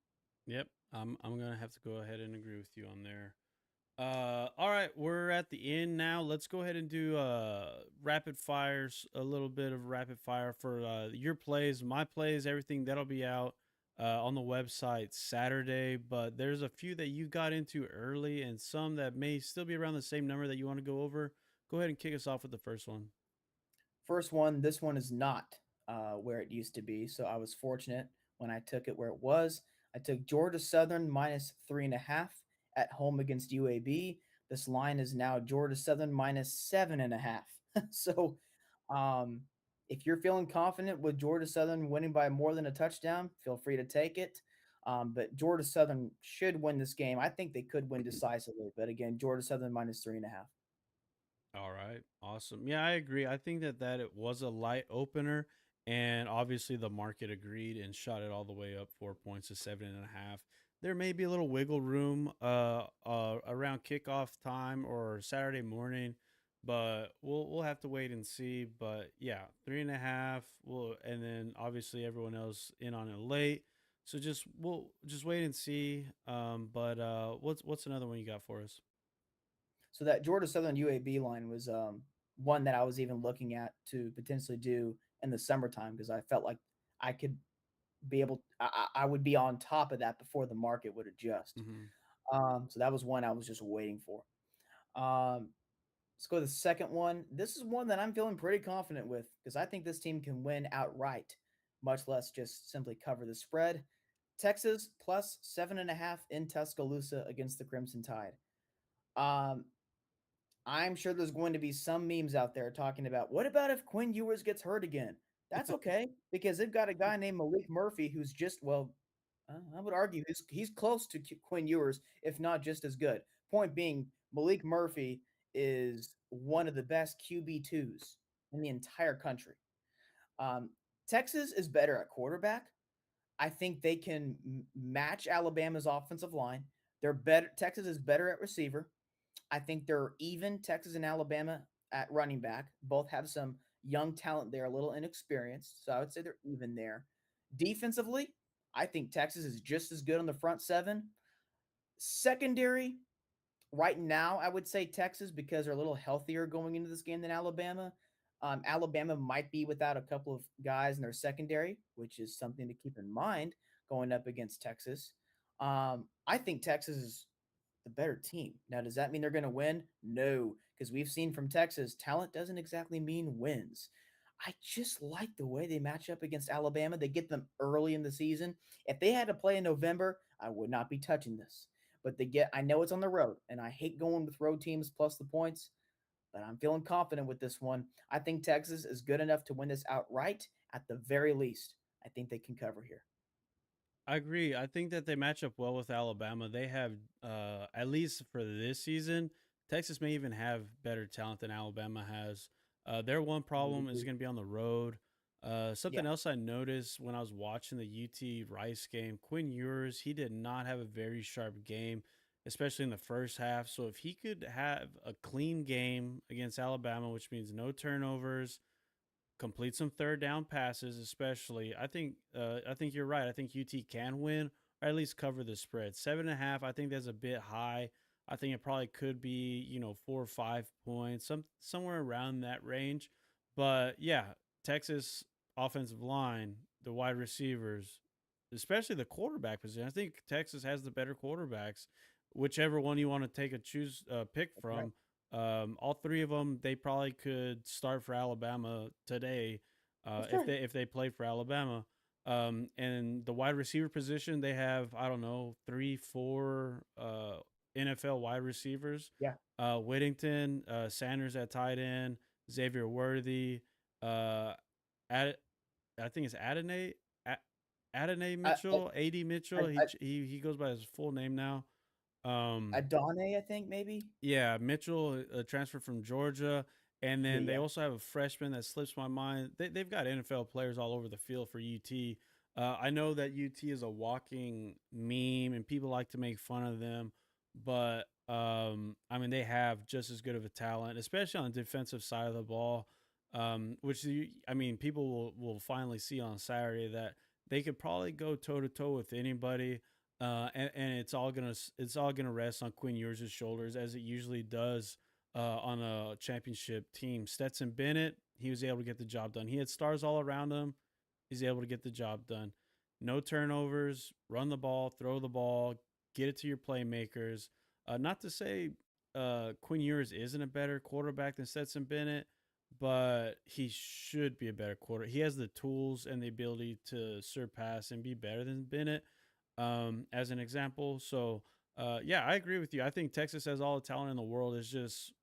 Yep. I'm gonna have to go ahead and agree with you on there. All right, we're at the end now. Let's go ahead and do rapid fires, a little bit of rapid fire for your plays, my plays, everything that'll be out on the website Saturday. But there's a few that you got into early and some that may still be around the same number that you want to go over. Go ahead and kick us off with the first one. First one, this one is not where it used to be. So I was fortunate when I took it where it was. I took Georgia Southern minus 3.5 at home against UAB. This line is now Georgia Southern minus 7.5. So um, if you're feeling confident with Georgia Southern winning by more than a touchdown, feel free to take it. But Georgia Southern should win this game. I think they could win decisively. But again, Georgia Southern minus 3.5. All right, awesome. Yeah, I agree. I think that it was a light opener, and obviously the market agreed and shot it all the way up 4 points to 7.5. There may be a little wiggle room around kickoff time or Saturday morning, but we'll have to wait and see. But yeah, 3.5. And then obviously everyone else in on it late. So we'll just wait and see. But what's another one you got for us? So that Georgia Southern UAB line was one that I was even looking at to potentially do in the summertime because I felt like I could be able, I would be on top of that before the market would adjust. Hmm. So that was one I was just waiting for. Um, let's go to the second one. This is one that I'm feeling pretty confident with because I think this team can win outright, much less just simply cover the spread. Texas plus 7.5 in Tuscaloosa against the Crimson Tide. Um, I'm sure there's going to be some memes out there talking about what about if Quinn Ewers gets hurt again? That's okay because they've got a guy named Malik Murphy who's just I would argue he's close to Quinn Ewers, if not just as good. Point being, Malik Murphy is one of the best QB2s in the entire country. Um, Texas is better at quarterback. I think they can match Alabama's offensive line. They're better. Texas is better at receiver. I think they're even Texas and Alabama at running back. Both have some young talent there, a little inexperienced. So I would say they're even there. Defensively, I think Texas is just as good on the front seven. Secondary, right now, I would say Texas because they're a little healthier going into this game than Alabama. Alabama might be without a couple of guys in their secondary, which is something to keep in mind going up against Texas. I think Texas is the better team. Now, does that mean they're going to win? No, because we've seen from Texas, talent doesn't exactly mean wins. I just like the way they match up against Alabama. They get them early in the season. If they had to play in November, I would not be touching this. But I know it's on the road, and I hate going with road teams plus the points, but I'm feeling confident with this one. I think Texas is good enough to win this outright at the very least. I think they can cover here. I agree. I think that they match up well with Alabama. They have, at least for this season, Texas may even have better talent than Alabama has. Their one I would problem is agree. going to be on the road. Yeah, Something else I noticed when I was watching the UT Rice game, Quinn Ewers, he did not have a very sharp game, especially in the first half. So if he could have a clean game against Alabama, which means no turnovers, complete some third down passes, especially. I think you're right. I think UT can win or at least cover the spread. 7.5, I think that's a bit high. I think it probably could be, 4 or 5 points, somewhere around that range. But yeah, Texas offensive line, the wide receivers, especially the quarterback position. I think Texas has the better quarterbacks. Whichever one you want to take a pick that's right. from, all three of them, they probably could start for Alabama today, That's if right. they play for Alabama. And the wide receiver position, they have, I don't know, 3, 4 NFL wide receivers. Yeah. Whittington, Sanders at tight end, Xavier Worthy, uh, Ad, I think it's Adonai I, I, Mitchell, Ad Mitchell. I, He goes by his full name now. Um, Adane, I think maybe. yeah, Mitchell, transferred from Georgia, and Yeah, then they yeah. also have a freshman that slips my mind. They've got NFL players all over the field for UT. I know that UT is a walking meme, and people like to make fun of them, but I mean they have just as good of a talent, especially on the defensive side of the ball. Which I mean, people will finally see on Saturday that they could probably go toe to toe with anybody, and it's all gonna rest on Quinn Ewers' shoulders as it usually does on a championship team. Stetson Bennett, he was able to get the job done. He had stars all around him. He's able to get the job done. No turnovers, run the ball, throw the ball, get it to your playmakers. Not to say Quinn Ewers isn't a better quarterback than Stetson Bennett, but he should be a better quarter. He has the tools and the ability to surpass and be better than Bennett, as an example. So, yeah, I agree with you. I think Texas has all the talent in the world. It's just,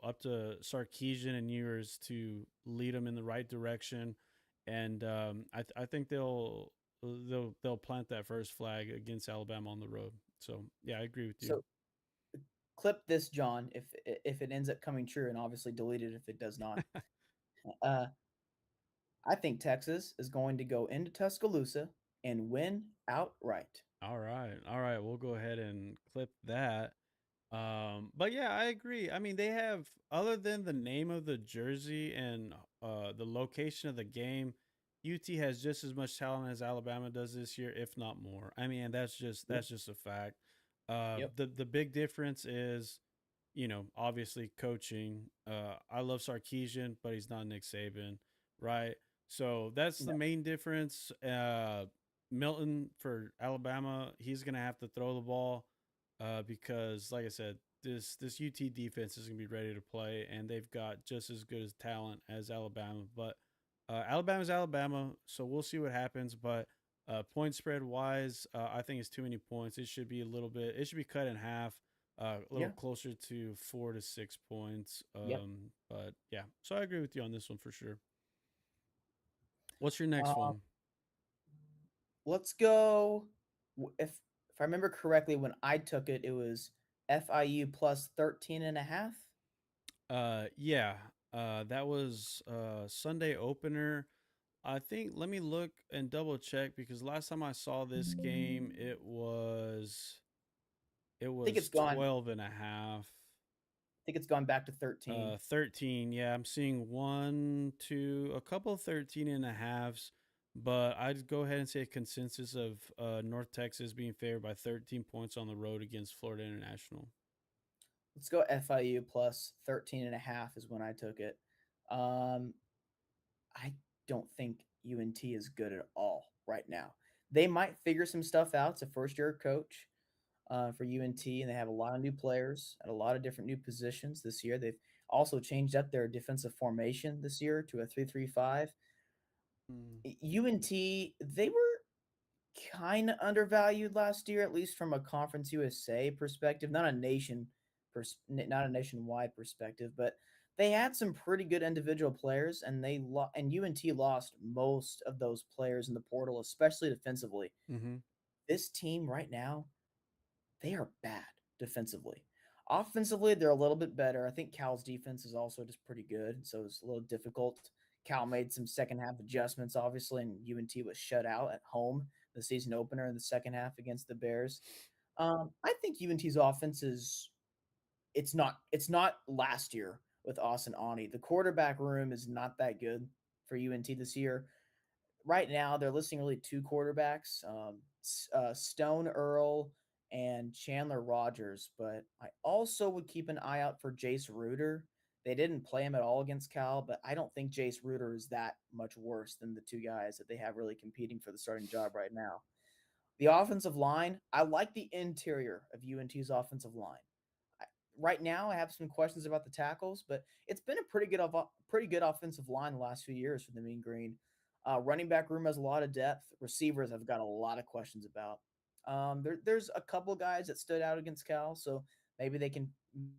up to Sarkeesian and Ewers to lead them in the right direction. And I think they'll plant that first flag against Alabama on the road. So yeah, I agree with you. So clip this, John, if it ends up coming true, and obviously delete it if it does not. Uh, I think Texas is going to go into Tuscaloosa and win outright. All right, we'll go ahead and clip that. But yeah, I agree. I mean, they have, other than the name of the jersey and the location of the game, UT has just as much talent as Alabama does this year, if not more. I mean, Yep. that's just a fact. Yep. The big difference is, obviously coaching. I love Sarkeesian, but he's not Nick Saban, right? So that's the No. main difference. Milton for Alabama, he's gonna have to throw the ball because, like I said, this UT defense is gonna be ready to play, and they've got just as good as talent as Alabama. But Alabama's Alabama, so we'll see what happens. But point spread wise, I think it's too many points. It should be a little bit. It should be cut in half, a little Yeah. closer to 4 to 6 points. Yep. But yeah, so I agree with you on this one for sure. What's your next Uh, one? let's go. If I remember correctly, when I took it, it was FIU plus 13 and a half. Yeah, that was Sunday opener. I think, let me look and double check because last time I saw this game, it I think it's was gone. 12 and a half. I think it's gone back to 13. 13. Yeah, I'm seeing one, two, a couple 13 and a halves, but I'd go ahead and say a consensus of North Texas being favored by 13 points on the road against Florida International. Let's go FIU plus 13 and a half is when I took it. Um, I don't think UNT is good at all right now. They might figure some stuff out. It's a first year coach for UNT, and they have a lot of new players at a lot of different new positions this year. They've also changed up their defensive formation this year to a 3-3-5. Mm. UNT, they were kind of undervalued last year, at least from a Conference USA perspective, not a nationwide perspective, but they had some pretty good individual players, and and UNT lost most of those players in the portal, especially defensively. Mm-hmm. This team right now, they are bad defensively. Offensively, they're a little bit better. I think Cal's defense is also just pretty good, so it's a little difficult. Cal made some second half adjustments, obviously, and UNT was shut out at home the season opener in the second half against the Bears. I think UNT's offense is it's not last year with Austin Ani. The quarterback room is not that good for UNT this year. Right now, they're listing really two quarterbacks, Stone Earl and Chandler Rogers. But I also would keep an eye out for Jace Reuter. They didn't play him at all against Cal, but I don't think Jace Reuter is that much worse than the two guys that they have really competing for the starting job right now. The offensive line, I like the interior of UNT's offensive line. Right now, I have some questions about the tackles, but it's been a pretty good offensive line the last few years for the Mean Green. Running back room has a lot of depth. Receivers, I've got a lot of questions about. There's a couple guys that stood out against Cal, so maybe they can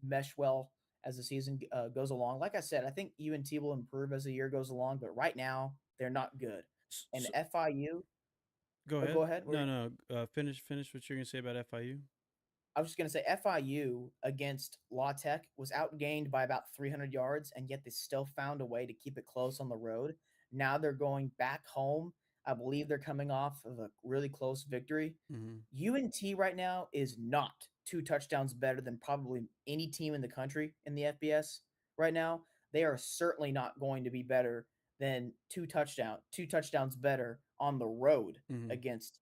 mesh well as the season goes along. Like I said, I think UNT will improve as the year goes along, but right now they're not good. And So, FIU, go oh, ahead. go ahead. No, no. Finish what you're gonna say about FIU. I was just going to say FIU against La Tech was outgained by about 300 yards, and yet they still found a way to keep it close on the road. Now they're going back home. I believe they're coming off of a really close victory. Mm-hmm. UNT right now is not two touchdowns better than probably any team in the country in the FBS right now. they are certainly not going to be better than two touchdowns better on the road Hmm. against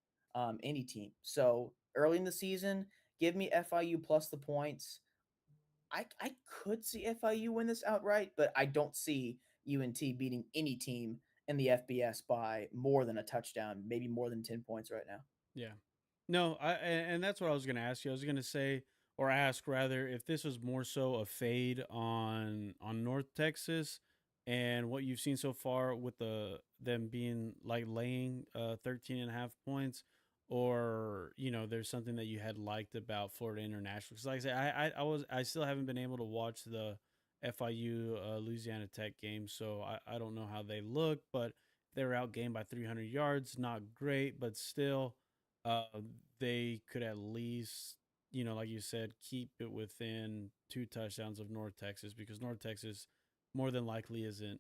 any team. So early in the season, give me FIU plus the points. I could see FIU win this outright, but I don't see UNT beating any team in the FBS by more than a touchdown, maybe more than 10 points right now. Yeah. No, and that's what I was going to ask you. I was going to say, or ask rather, if this was more so a fade on North Texas and what you've seen so far with them being like laying 13 and a half points, or there's something that you had liked about Florida International. Because like I said, I still haven't been able to watch the FIU Louisiana Tech game, so I don't know how they look, but they were outgained by 300 yards. Not great, but still uh, they could at least, like you said, keep it within two touchdowns of North Texas, because North Texas more than likely isn't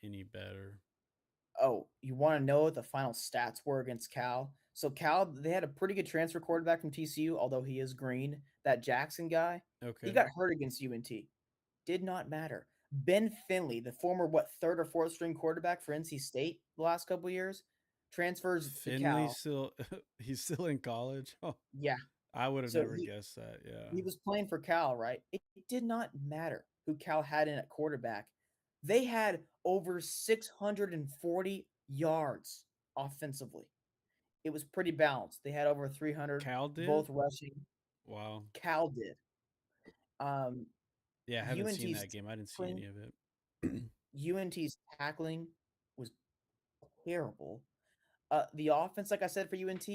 any better. Oh, you want to know what the final stats were against Cal? So Cal, they had a pretty good transfer quarterback from TCU, although he is green. That Jackson guy, he Okay. got hurt against UNT. Did not matter. Ben Finley, the former third or fourth string quarterback for NC State the last couple years, transfers to Finley Cal. still he's still in college. Oh, Yeah, I would have so never he guessed that. Yeah. he was playing for Cal, right? It did not matter who Cal had in at quarterback. They had over 640 yards offensively. It was pretty balanced. They had over 300, Cal did? both rushing. Wow. Cal did. Um, Yeah, I haven't seen UNT's that game. I didn't see tackling, any of it. UNT's tackling was terrible. The offense, like I said for UNT,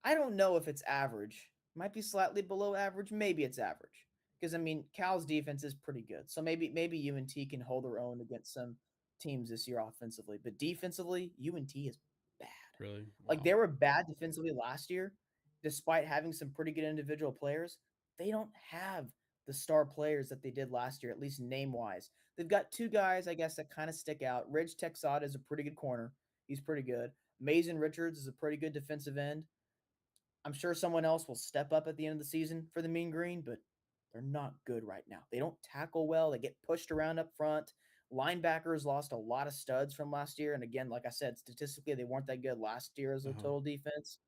I don't know if it's average. Might be slightly below average. Maybe it's average. Because I mean, Cal's defense is pretty good. So maybe UNT can hold their own against some teams this year offensively. But defensively, UNT is bad. Really? Like Wow. they were bad defensively last year, despite having some pretty good individual players. They don't have the star players that they did last year, at least name wise. They've got two guys, I guess, that kind of stick out. Ridge Texada is a pretty good corner. He's pretty good. Mason Richards is a pretty good defensive end. I'm sure someone else will step up at the end of the season for the Mean Green, but they're not good right now. They don't tackle well. They get pushed around up front. Linebackers lost a lot of studs from last year. And again, like I said, statistically, they weren't that good last year as a Uh-huh. total defense.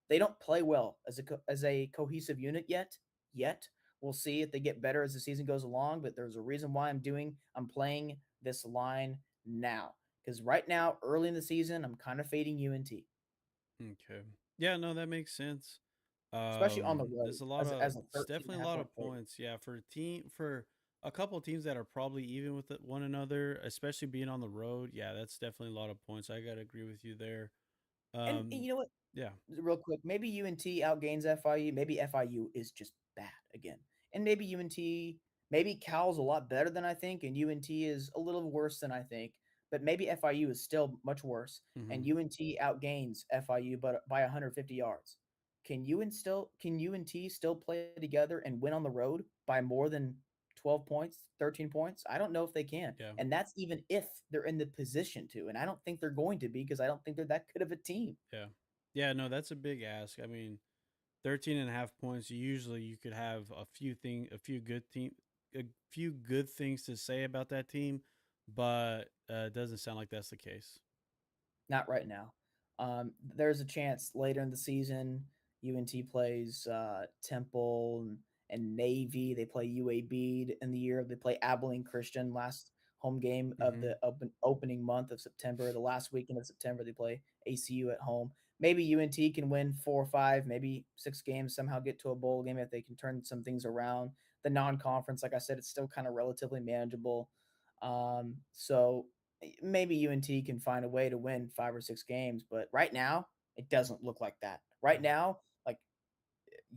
They don't play well as a cohesive unit yet. Yet we'll see if they get better as the season goes along. But there's a reason why I'm playing this line now because right now, early in the season, I'm kind of fading UNT, Okay. Yeah, no, that makes sense. especially on the road There's a lot of as a it's 13 definitely and a a half lot point of favorite. points. Yeah, for a couple of teams that are probably even with one another, especially being on the road. Yeah, that's definitely a lot of points. I gotta agree with you there. And Um, you know what? yeah. Real quick, maybe UNT outgains FIU. Maybe FIU is just bad again. And maybe maybe Cal's a lot better than I think, and UNT is a little worse than I think. But maybe FIU is still much worse, Mm-hmm. and UNT outgains FIU but by 150 yards. Can UNT still play together and win on the road by more than 12 points, 13 points? I don't know if they can. Yeah. And that's even if they're in the position to. And I don't think they're going to be because I don't think they're that good of a team. Yeah. Yeah. No, that's a big ask. I mean, 13 and a half points. Usually, you could have a few good things to say about that team, but it doesn't sound like that's the case. Not right now. There's a chance later in the season UNT plays Temple and Navy. They play UAB in the year. They play Abilene Christian last home game of Mm-hmm. the opening month of September. The last weekend of September, they play ACU at home. Maybe UNT can win 4 or 5, maybe 6 games, somehow get to a bowl game if they can turn some things around. The non conference, like I said, it's still kind of relatively manageable. So maybe UNT can find a way to win 5 or 6 games, but right now it doesn't look like that. Yeah. Right now, like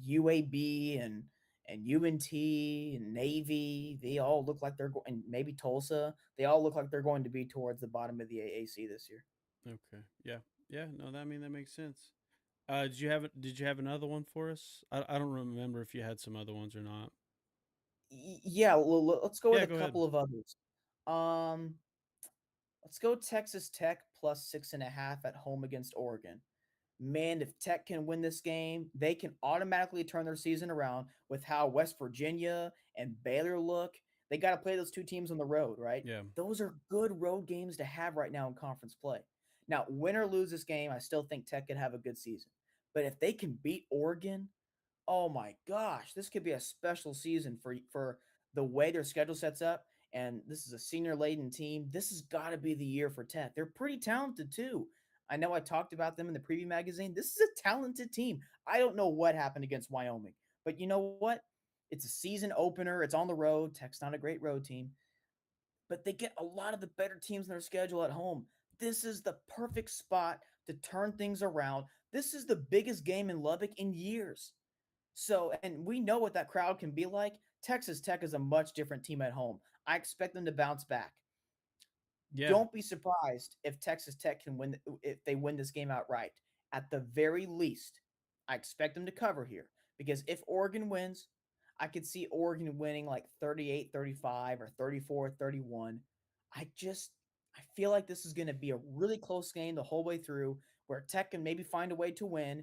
UAB and UNT and Navy, they all look like and maybe Tulsa, they all look like they're going to be towards the bottom of the AAC this year. Okay. Yeah. Yeah. No, that I mean that makes sense. Did you have another one for us? I don't remember if you had some other ones or not. Yeah, let's go with Yeah, a go ahead. couple of others. Um, let's go Texas Tech plus 6.5 at home against Oregon. man, if Tech can win this game, they can automatically turn their season around with how West Virginia and Baylor look. They got to play those two teams on the road, right? Yeah. Those are good road games to have right now in conference play. Now, win or lose this game, I still think Tech could have a good season. But if they can beat Oregon, oh my gosh, this could be a special season for the way their schedule sets up. And this is a senior laden team. This has got to be the year for Tech. They're pretty talented too. I know I talked about them in the preview magazine. This is a talented team. I don't know what happened against Wyoming, but you know what? It's a season opener. It's on the road. Tech's not a great road team, but they get a lot of the better teams in their schedule at home. This is the perfect spot to turn things around. This is the biggest game in Lubbock in years. So, and we know what that crowd can be like. Texas Tech is a much different team at home. I expect them to bounce back. Yeah. Don't be surprised if Texas Tech can win if they win this game outright. At the very least, I expect them to cover here because if Oregon wins, I could see Oregon winning like 38-35 or 34-31. I feel like this is going to be a really close game the whole way through where Tech can maybe find a way to win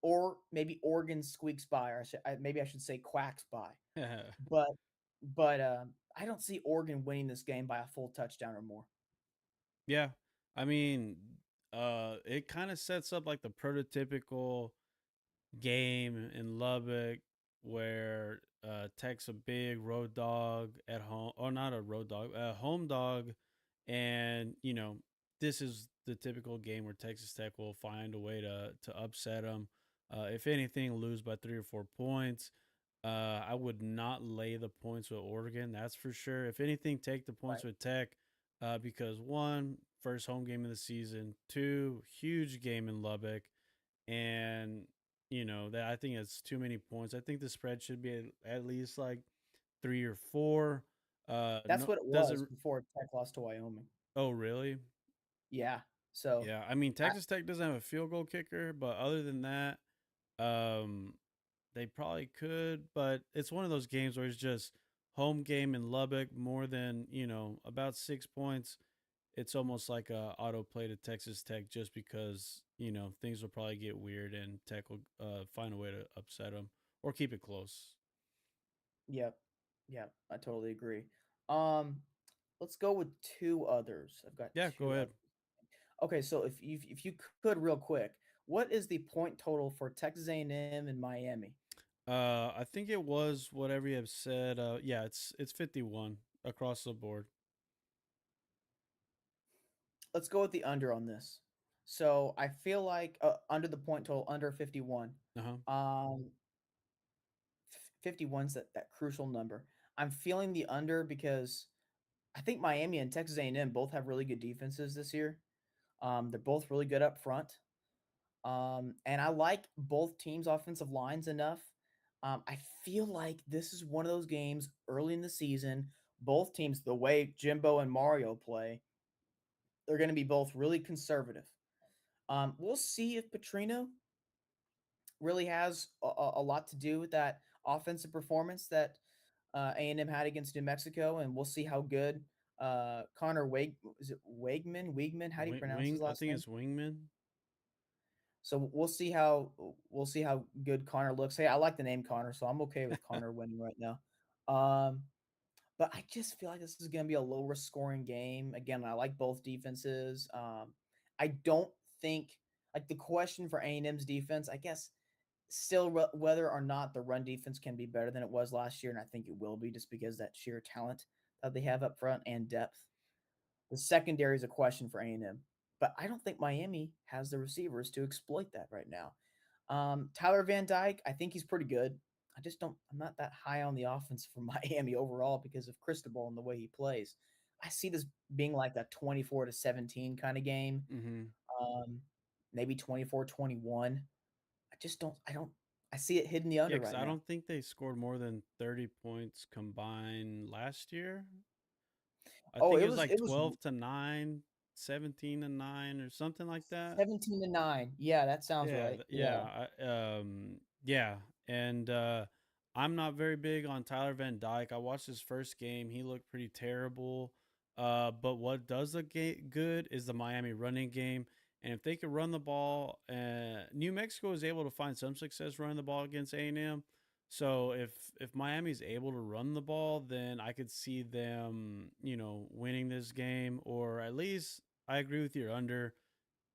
or maybe Oregon squeaks by, or maybe I should say quacks by. But but I don't see Oregon winning this game by a full touchdown or more. Yeah. I mean, it kind of sets up like the prototypical game in Lubbock where Tech's a big road dog at home, or not a road dog, a home dog, and this is the typical game where Texas Tech will find a way to upset them. If anything, lose by 3 or 4 points. I would not lay the points with Oregon, that's for sure. If anything, take the points Right. with Tech, because one, first home game of the season, two, huge game in Lubbock, and that I think it's too many points. I think the spread should be at least like 3 or 4. That's No, what it was doesn't. before Tech lost to Wyoming. Oh, really? Yeah. So Yeah. I mean, I, Texas Tech doesn't have a field goal kicker, but other than that, um, they probably could. But it's one of those games where it's just home game in Lubbock, more than about 6 points. It's almost like a auto play to Texas Tech, just because things will probably get weird and Tech will find a way to upset them or keep it close. yep, yep, I totally agree. Um, let's go with two others. I've got Yeah, go two ahead. others. Okay, so if you could real quick, what is the point total for Texas A&M and Miami? I think it was whatever you have said. Yeah, it's 51 across the board. Let's go with the under on this. So I feel like under the point total, under 51. Uh huh. 51's that crucial number. I'm feeling the under because I think Miami and Texas A&M both have really good defenses this year. They're both really good up front. And I like both teams' offensive lines enough. I feel like this is one of those games early in the season. Both teams, the way Jimbo and Mario play, they're going to be both really conservative. We'll see if Petrino really has a lot to do with that offensive performance that A&M had against New Mexico, and we'll see how good Connor is it Wegman? How do you pronounce his I last think name? it's Wingman. So we'll see how good Connor looks. Hey, I like the name Connor, so I'm okay with Connor winning right now. Um, but I just feel like this is going to be a low risk scoring game. Again, I like both defenses. I don't think like the question for A&M's defense, I guess still whether or not the run defense can be better than it was last year, and I think it will be just because that sheer talent that they have up front and depth. The secondary is a question for A&M, but I don't think Miami has the receivers to exploit that right now. Tyler Van Dyke, I think he's pretty good. I just don't. I'm not that high on the offense for Miami overall because of Cristobal and the way he plays. I see this being like a 24-17 kind of game. Mm-hmm. Um, maybe 24-21. I just don't. I don't. I see it hitting the Yeah, under because right I now. don't think they scored more than 30 points combined last year. I Oh, think it it was was like it was 12-9, 17-9, or something like that. 17-9. Yeah, that sounds Yeah, right. Yeah. yeah, and I'm not very big on Tyler Van Dyke. I watched his first game; he looked pretty terrible. But what does look good is the Miami running game, And if they could run the ball, New Mexico is able to find some success running the ball against A&M. So if Miami's able to run the ball, then I could see them, winning this game, or at least I agree with your under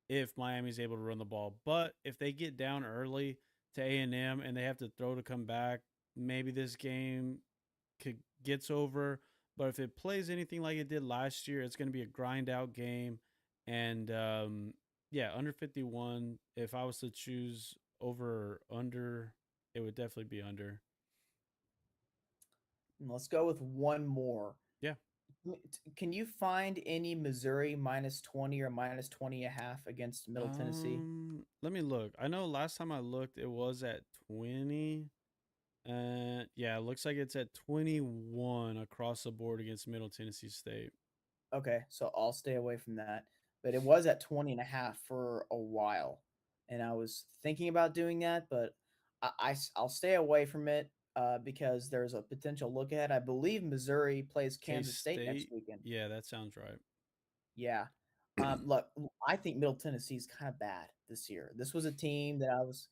if Miami's able to run the ball. But if they get down early to A&M and they have to throw to come back, maybe this game gets over. But if it plays anything like it did last year, it's going to be a grind out game. And yeah, under 51. If I was to choose over or under, it would definitely be under. And let's go with one more. Yeah. Can you find any Missouri minus 20 or minus 20 and a half against Middle Tennessee? Let me look. I know last time I looked, it was at 20. Yeah, it looks like it's at 21 across the board against Middle Tennessee State. Okay, so I'll stay away from that. But it was at 20 and a half for a while. And I was thinking about doing that, but will stay away from it because there's a potential look ahead. I believe Missouri plays K Kansas State next State. weekend. Yeah, that sounds right. Yeah. Look, I think Middle Tennessee is kind of bad this year. This was a team that I was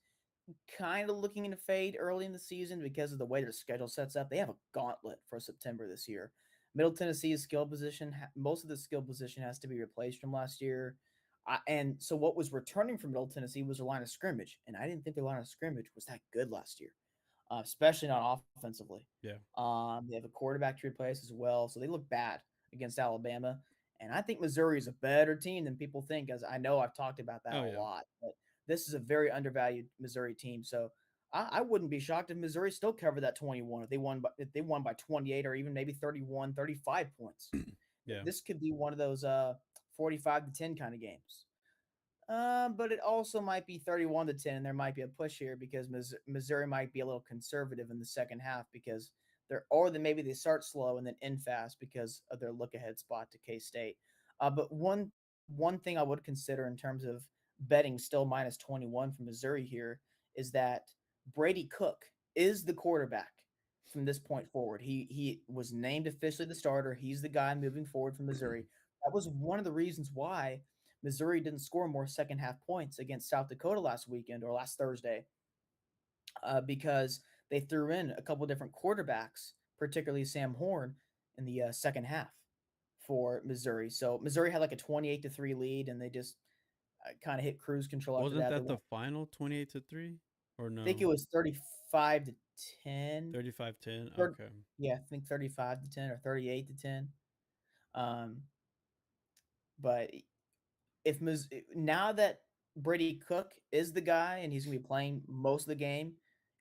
kind of looking to fade early in the season because of the way their schedule sets up. They have a gauntlet for September this year. Middle Tennessee's skill position, most of the skill position has to be replaced from last year. And so what was returning from Middle Tennessee was their line of scrimmage. And I didn't think their line of scrimmage was that good last year, especially not offensively. Yeah. They have a quarterback to replace as well. So they look bad against Alabama. And I think Missouri is a better team than people think, as I know I've talked about that Oh a yeah. lot. But this is a very undervalued Missouri team. So I wouldn't be shocked if Missouri still covered that 21 if they won by 28 or even maybe 31, 35 points. Yeah. This could be one of those 45 to 10 kind of games. But it also might be 31 to 10. And there might be a push here because Missouri might be a little conservative in the second half because maybe they start slow and then end fast because of their look ahead spot to K State. But one thing I would consider in terms of betting still minus 21 from Missouri here is that Brady Cook is the quarterback from this point forward. He was named officially the starter. He's the guy moving forward from Missouri. That was one of the reasons why Missouri didn't score more second half points against South Dakota last weekend or last Thursday because they threw in a couple different quarterbacks, particularly Sam Horn, in the second half for Missouri. So Missouri had like a 28-3 lead, and they just kind of hit cruise control after Wasn't that. that the final 28-3 or I think no? it was 35 to 10. 35-10. Thir- Okay. yeah, I think 35 to 10 or 38 to 10. Um, but if now that Brady Cook is the guy and he's going to be playing most of the game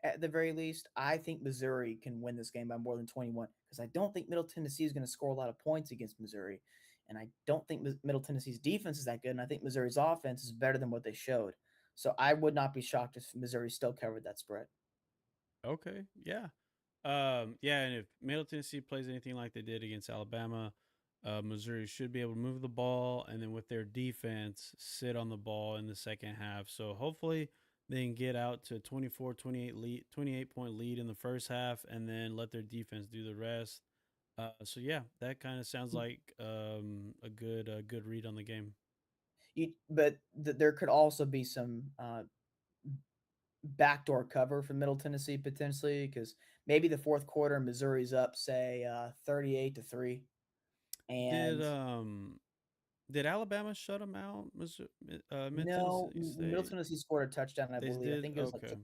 at the very least, I think Missouri can win this game by more than 21 because I don't think Middle Tennessee is going to score a lot of points against Missouri. And I don't think Middle Tennessee's defense is that good. And I think Missouri's offense is better than what they showed. So I would not be shocked if Missouri still covered that spread. Okay. Yeah. Yeah, and if Middle Tennessee plays anything like they did against Alabama, Missouri should be able to move the ball and then with their defense sit on the ball in the second half. So hopefully they can get out to 28 point lead in the first half and then let their defense do the rest. So yeah, that kind of sounds like a good read on the game. There could also be some backdoor cover for Middle Tennessee potentially because maybe the fourth quarter Missouri's up, say 38-3, Did and um did Alabama shut them out? Mid no, Tennessee Middle State. Tennessee scored a touchdown, I They believe. I did. think it was like Okay.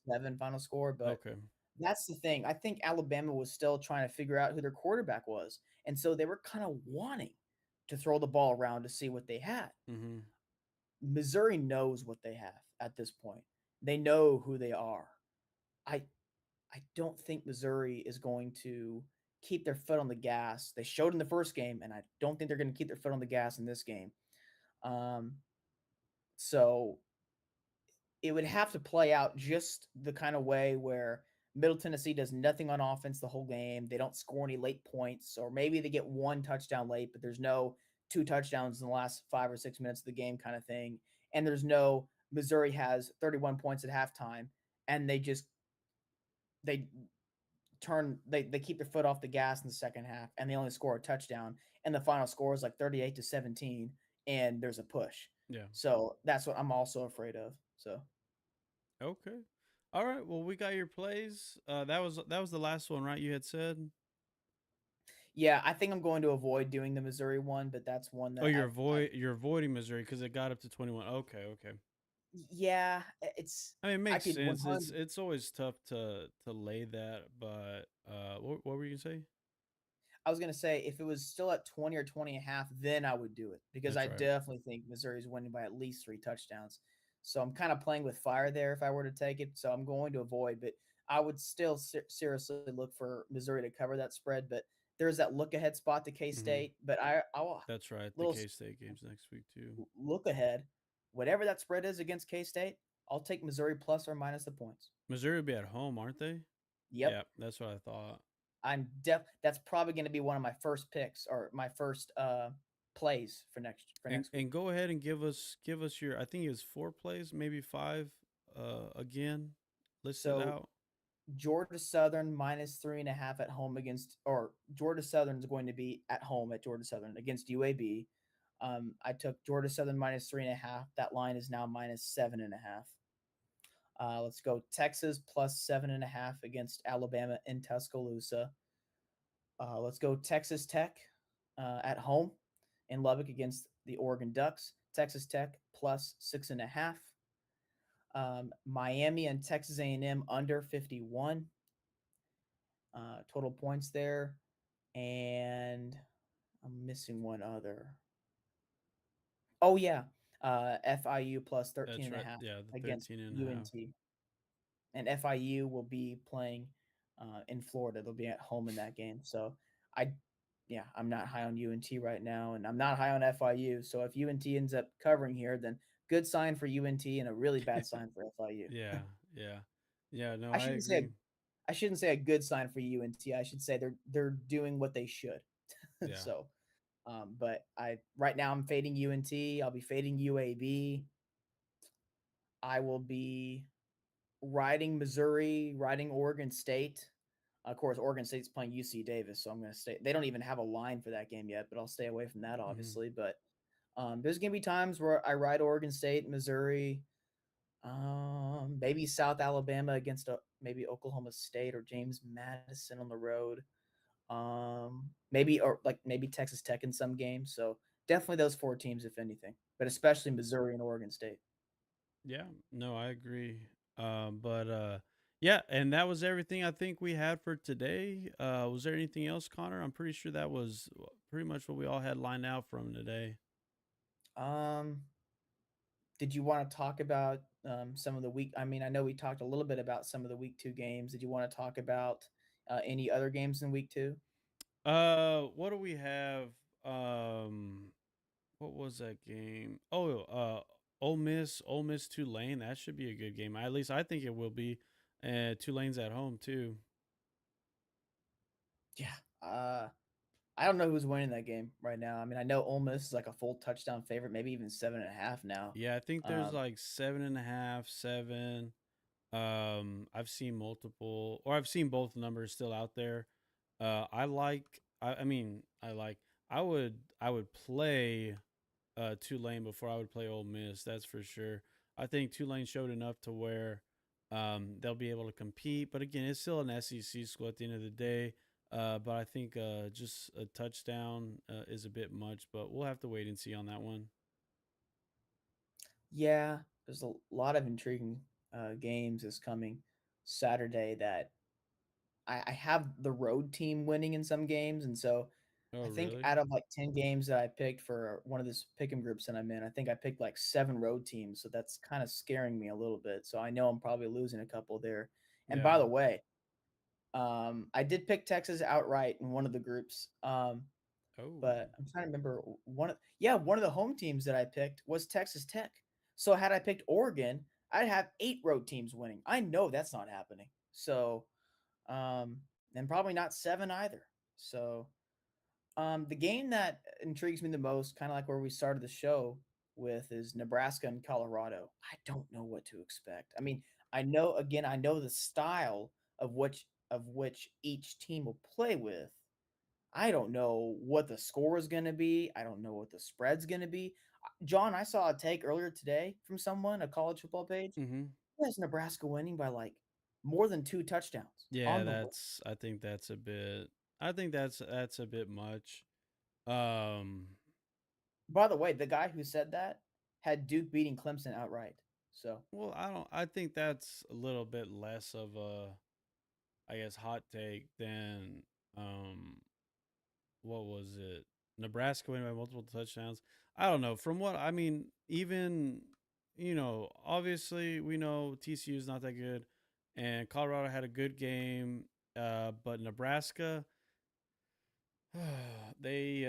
56-7 final score, but Okay. that's the thing. I think Alabama was still trying to figure out who their quarterback was, and so they were kind of wanting to throw the ball around to see what they had. Mm-hmm. Missouri knows what they have at this point. They know who they are. I I don't think Missouri is going to keep their foot on the gas. They showed in the first game, and I don't think they're going to keep their foot on the gas in this game. Um, so it would have to play out just the kind of way where Middle Tennessee does nothing on offense the whole game. They don't score any late points, or maybe they get one touchdown late, but there's no two touchdowns in the last 5 or 6 minutes of the game kind of thing. And there's no Missouri has 31 points at halftime, and they they keep their foot off the gas in the second half and they only score a touchdown and the final score is like 38-17. and there's a push. Yeah. So that's what I'm also afraid of. So Okay. All right. Well, we got your plays. That was the last one, right? You had said. yeah, I think I'm going to avoid doing the Missouri one, but that's one Oh, that I you're avoiding Missouri because it got up to 21. Okay. Okay. yeah, it's I mean, it I makes could sense. It's 100. it's always tough to lay that, but what were you gonna say? I was gonna say if it was still at 20 or 20 and a half, then I would do it because That's I right. definitely think Missouri's winning by at least 3 touchdowns. So I'm kind of playing with fire there if I were to take it. So I'm going to avoid, but I would still seriously look for Missouri to cover that spread. But there's that look ahead spot to K Hmm. State. But I'll That's right. The little K State games next week too. look ahead, whatever that spread is against K State, I'll take Missouri plus or minus the points. Missouri will be at home, aren't they? Yep, Yeah, that's what I thought. That's probably going to be one of my first picks or my first plays for next week. And go ahead and give us your. I think it was 4 plays, maybe 5. Again, listed So out. Georgia Southern minus 3.5 at home against, or Georgia Southern is going to be at home at Georgia Southern against UAB. I took Georgia Southern minus 3.5. That line is now minus 7.5. Let's go Texas plus 7.5 against Alabama in Tuscaloosa. Let's go Texas Tech at home in Lubbock against the Oregon Ducks. Texas Tech plus 6.5. Miami and Texas A&M under 51 total points there, and I'm missing one other. Oh yeah, FIU plus 13 That's and a right. half Yeah, the against 13 and a half. UNT, and FIU will be playing in Florida. They'll be at home in that game. So I, yeah, I'm not high on UNT right now, and I'm not high on FIU. So if UNT ends up covering here, then good sign for UNT and a really bad sign for FIU. Yeah, yeah, yeah. No, I I shouldn't say a, agree. I shouldn't say a good sign for UNT. I should say they're doing what they should. Yeah. So, but I right now I'm fading UNT. I'll be fading UAB. I will be riding Missouri, riding Oregon State. Of course, Oregon State's playing UC Davis, so I'm going to stay. They don't even have a line for that game yet, but I'll stay away from that, Hmm. obviously. But there's going to be times where I ride Oregon State, Missouri, maybe South Alabama against maybe Oklahoma State or James Madison on the road. Maybe or like maybe Texas Tech in some games. So definitely those 4 teams, if anything, but especially Missouri and Oregon State. Yeah. No, I agree. But yeah, and that was everything I think we had for today. Was there anything else, Connor? I'm pretty sure that was pretty much what we all had lined out from today. Um, did you want to talk about some of the week? I mean, I know we talked a little bit about some of the week 2 games. Did you want to talk about any other games in week 2? What do we have? Um, what was that game? Oh, Ole Miss, Tulane. That should be a good game. At least I think it will be. Tulane's at home too. Yeah. I don't know who's winning that game right now. I mean, I know Ole Miss is like a full touchdown favorite, maybe even 7.5 now. Yeah, I think there's Um, like 7.5, 7. I've seen multiple, or I've seen both numbers still out there. I like. I mean, I like. I would play Tulane before I would play Ole Miss. That's for sure. I think Tulane showed enough to where they'll be able to compete. But again, it's still an SEC school at the end of the day. But I think just a touchdown is a bit much. But we'll have to wait and see on that one. yeah, there's a lot of intriguing games is coming Saturday that I have the road team winning in some games, and so Oh, I think really? out of like 10 games that I picked for one of this pick'em groups that I'm in, I think I picked like 7 road teams, so that's kind of scaring me a little bit. So I know I'm probably losing a couple there. And Yeah. by the way, I did pick Texas outright in one of the groups. Oh, But I'm trying to remember one of the home teams that I picked was Texas Tech. So had I picked Oregon, I'd have 8 road teams winning. I know that's not happening. So and probably not 7 either. So the game that intrigues me the most, kind of like where we started the show with, is Nebraska and Colorado. I don't know what to expect. I mean, I know the style of which each team will play with. I don't know what the score is going to be. I don't know what the spread's going to be. John, I saw a take earlier today from someone, a college football page. Mhm. He has Nebraska winning by like more than 2 touchdowns Yeah, on the road. that's I think that's a bit I think that's a bit much. Um, By the way, the guy who said that had Duke beating Clemson outright. So, well, I think that's a little bit less of a, I guess, hot take than what was it? Nebraska winning by multiple touchdowns. I don't know. From what I mean, even obviously we know TCU is not that good, and Colorado had a good game. But Nebraska, they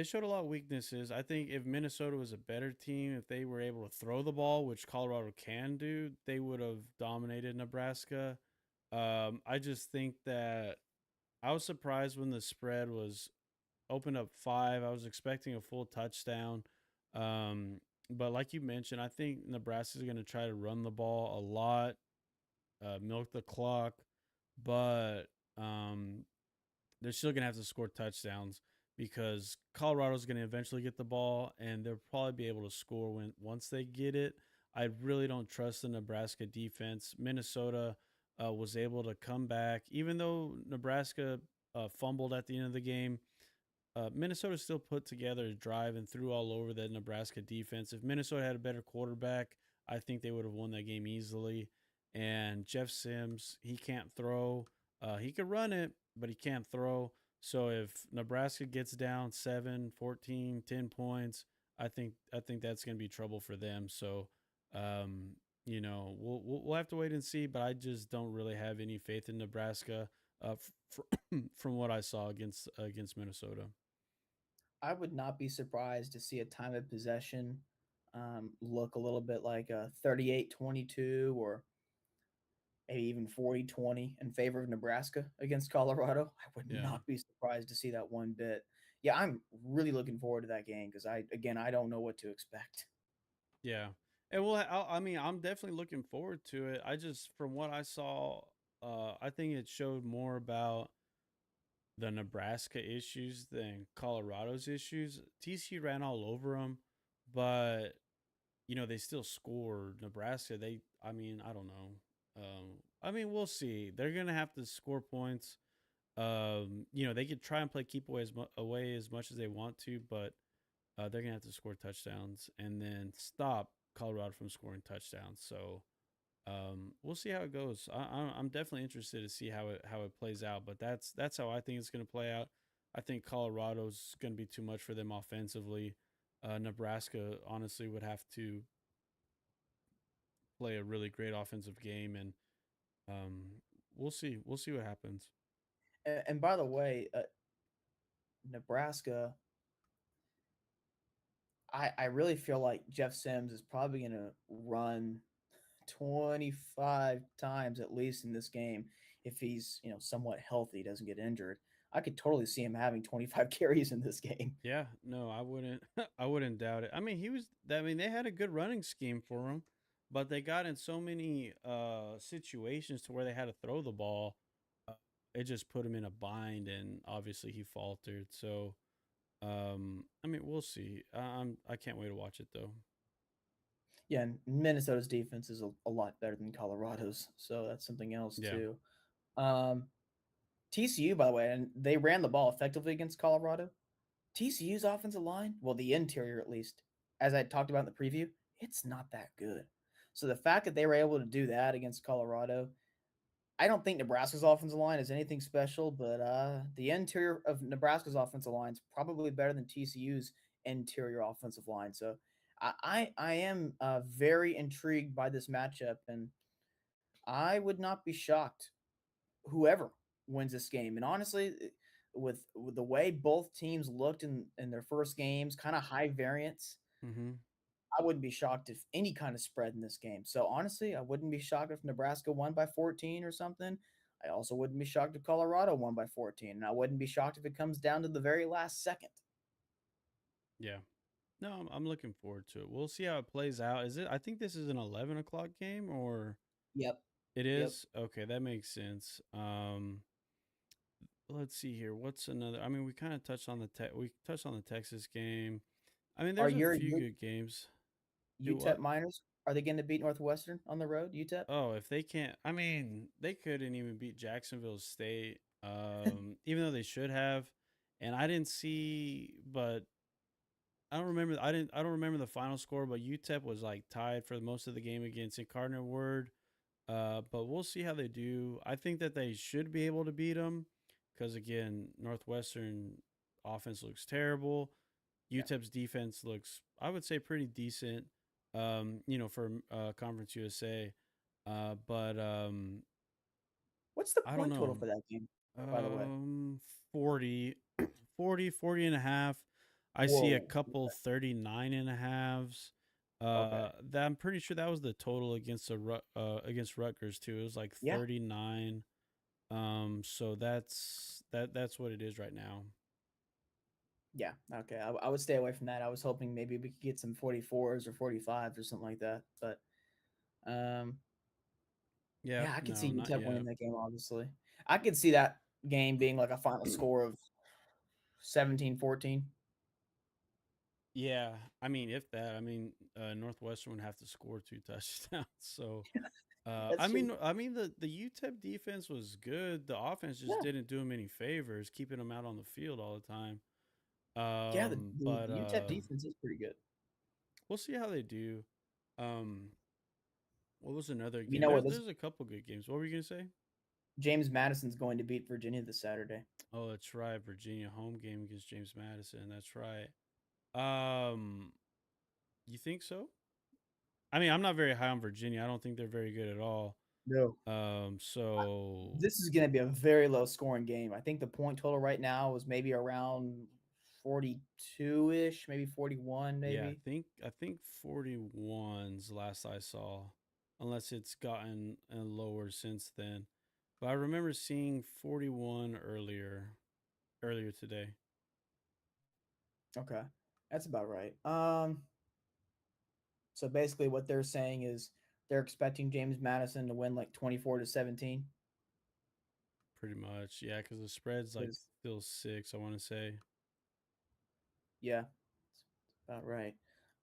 showed a lot of weaknesses. I think if Minnesota was a better team, if they were able to throw the ball, which Colorado can do, they would have dominated Nebraska. I just think that I was surprised when the spread was opened up 5. I was expecting a full touchdown. Um, but like you mentioned, I think Nebraska's going to try to run the ball a lot, milk the clock, but um, they're still going to have to score touchdowns because Colorado's going to eventually get the ball and they'll probably be able to score when once they get it. I really don't trust the Nebraska defense. Minnesota was able to come back, even though Nebraska fumbled at the end of the game. Minnesota still put together a drive and threw all over the Nebraska defense. If Minnesota had a better quarterback, I think they would have won that game easily. And Jeff Sims, he can't throw. He could run it, but he can't throw. So if Nebraska gets down 7, 14, 10 points, I think that's going to be trouble for them. So, we'll have to wait and see. But I just don't really have any faith in Nebraska from what I saw against Minnesota. I would not be surprised to see a time of possession look a little bit like a 38-22 or maybe even 40-20 in favor of Nebraska against Colorado. I would Yeah. not be surprised to see that one bit. Yeah, I'm really looking forward to that game because I don't know what to expect. Yeah. And well, I mean, I'm definitely looking forward to it. I just, from what I saw, I think it showed more about the Nebraska issues than Colorado's issues. TCU ran all over them, but they still scored. Nebraska, I mean, I don't know. I mean, we'll see. They're gonna have to score points. They could try and play keep away as much as they want to, but they're gonna have to score touchdowns and then stop Colorado from scoring touchdowns. So we'll see how it goes. I'm definitely interested to see how it plays out. But that's how I think it's gonna play out. I think Colorado's gonna be too much for them offensively. Nebraska honestly would have to play a really great offensive game, and we'll see. We'll see what happens. And by the way, Nebraska, I really feel like Jeff Sims is probably going to run 25 times at least in this game if he's, somewhat healthy, doesn't get injured. I could totally see him having 25 carries in this game. Yeah, no, I wouldn't. I wouldn't doubt it. I mean, he was. I mean, they had a good running scheme for him, but they got in so many situations to where they had to throw the ball. Uh, it just put him in a bind, and obviously he faltered. So, I mean, we'll see. I can't wait to watch it though. Yeah, and Minnesota's defense is a lot better than Colorado's, so that's something else Yeah. too. Um, TCU, by the way, and they ran the ball effectively against Colorado. TCU's offensive line, well, the interior at least, as I talked about in the preview, it's not that good. So the fact that they were able to do that against Colorado, I don't think Nebraska's offensive line is anything special, but the interior of Nebraska's offensive line is probably better than TCU's interior offensive line. So I am very intrigued by this matchup, and I would not be shocked whoever wins this game. And honestly, with the way both teams looked in their first games, kind of high variance, Mm-hmm. I wouldn't be shocked if any kind of spread in this game. So honestly, I wouldn't be shocked if Nebraska won by 14 or something. I also wouldn't be shocked if Colorado won by 14. And I wouldn't be shocked if it comes down to the very last second. Yeah. No, I'm looking forward to it. We'll see how it plays out. Is it? I think this is an 11 o'clock game, or Yep. it Yep. is. Okay, that makes sense. Let's see here. What's another? I mean, we kind of touched on we touched on the Texas game. I mean, Are there's a your few good games. Do UTEP what? Miners, are they going to beat Northwestern on the road? UTEP? Oh, if they can't, I mean, they couldn't even beat Jacksonville State, even though they should have. And I didn't see, but I don't remember. I don't remember the final score, but UTEP was like tied for most of the game against Incarnate Word. But we'll see how they do. I think that they should be able to beat them because again, Northwestern offense looks terrible. Yeah. UTEP's defense looks, I would say, pretty decent. For Conference USA. But What's the I don't point total know. for that game, by the way? Um, 40, 40, 40 and a half. I see a Whoa. couple 39 and a halves. Okay. That I'm pretty sure that was the total against against Rutgers too. It was like Yeah. 39. So that's what it is right now. Yeah. Okay. I would stay away from that. I was hoping maybe we could get some 44s or 45s or something like that. But um, Yeah, yeah, I could see no, not UTEP yet. winning that game, obviously. I could see that game being like a final score of 17-14. Yeah, I mean, if that, I mean, Northwestern would have to score two touchdowns. So, That's true. I mean, the UTEP defense was good. The offense just Yeah. didn't do him any favors, keeping them out on the field all the time. Yeah. The But UTEP defense is pretty good. we'll see how they do. Um, what was another You game? know where this There's a couple good games. What were you gonna say? James Madison's going to beat Virginia this Saturday. Oh, that's right, Virginia home game against James Madison. That's right. Um, you think so? I mean, I'm not very high on Virginia. I don't think they're very good at all. No. So This is going to be a very low scoring game. I think the point total right now is maybe around 42 ish, maybe 41, yeah, maybe. I think 41's last I saw, unless it's gotten lower since then. But I remember seeing 41 earlier today. Okay. That's about right. So basically what they're saying is they're expecting James Madison to win like 24-17. Pretty much, yeah, because the spread's like Because still 6. I want to say. yeah, that's about right.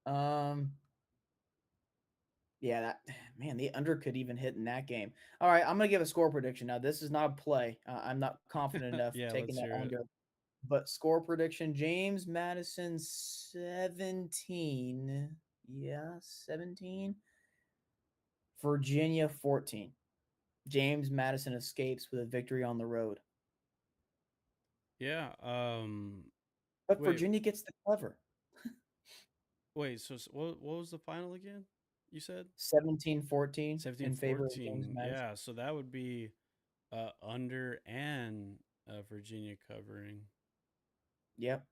Um, yeah, that man, the under could even hit in that game. All right, I'm gonna give a score prediction. Now, this is not a play. I'm not confident enough Yeah, taking let's that hear it. under. But score prediction: James Madison 17. Yeah, 17. Virginia 14. James Madison escapes with a victory on the road. Yeah. But Wait, Virginia gets the cover. wait. So, what was the final again? You said 17-14 17 in favor of James 14. Madison. Yeah, so that would be under and Virginia covering. Yep.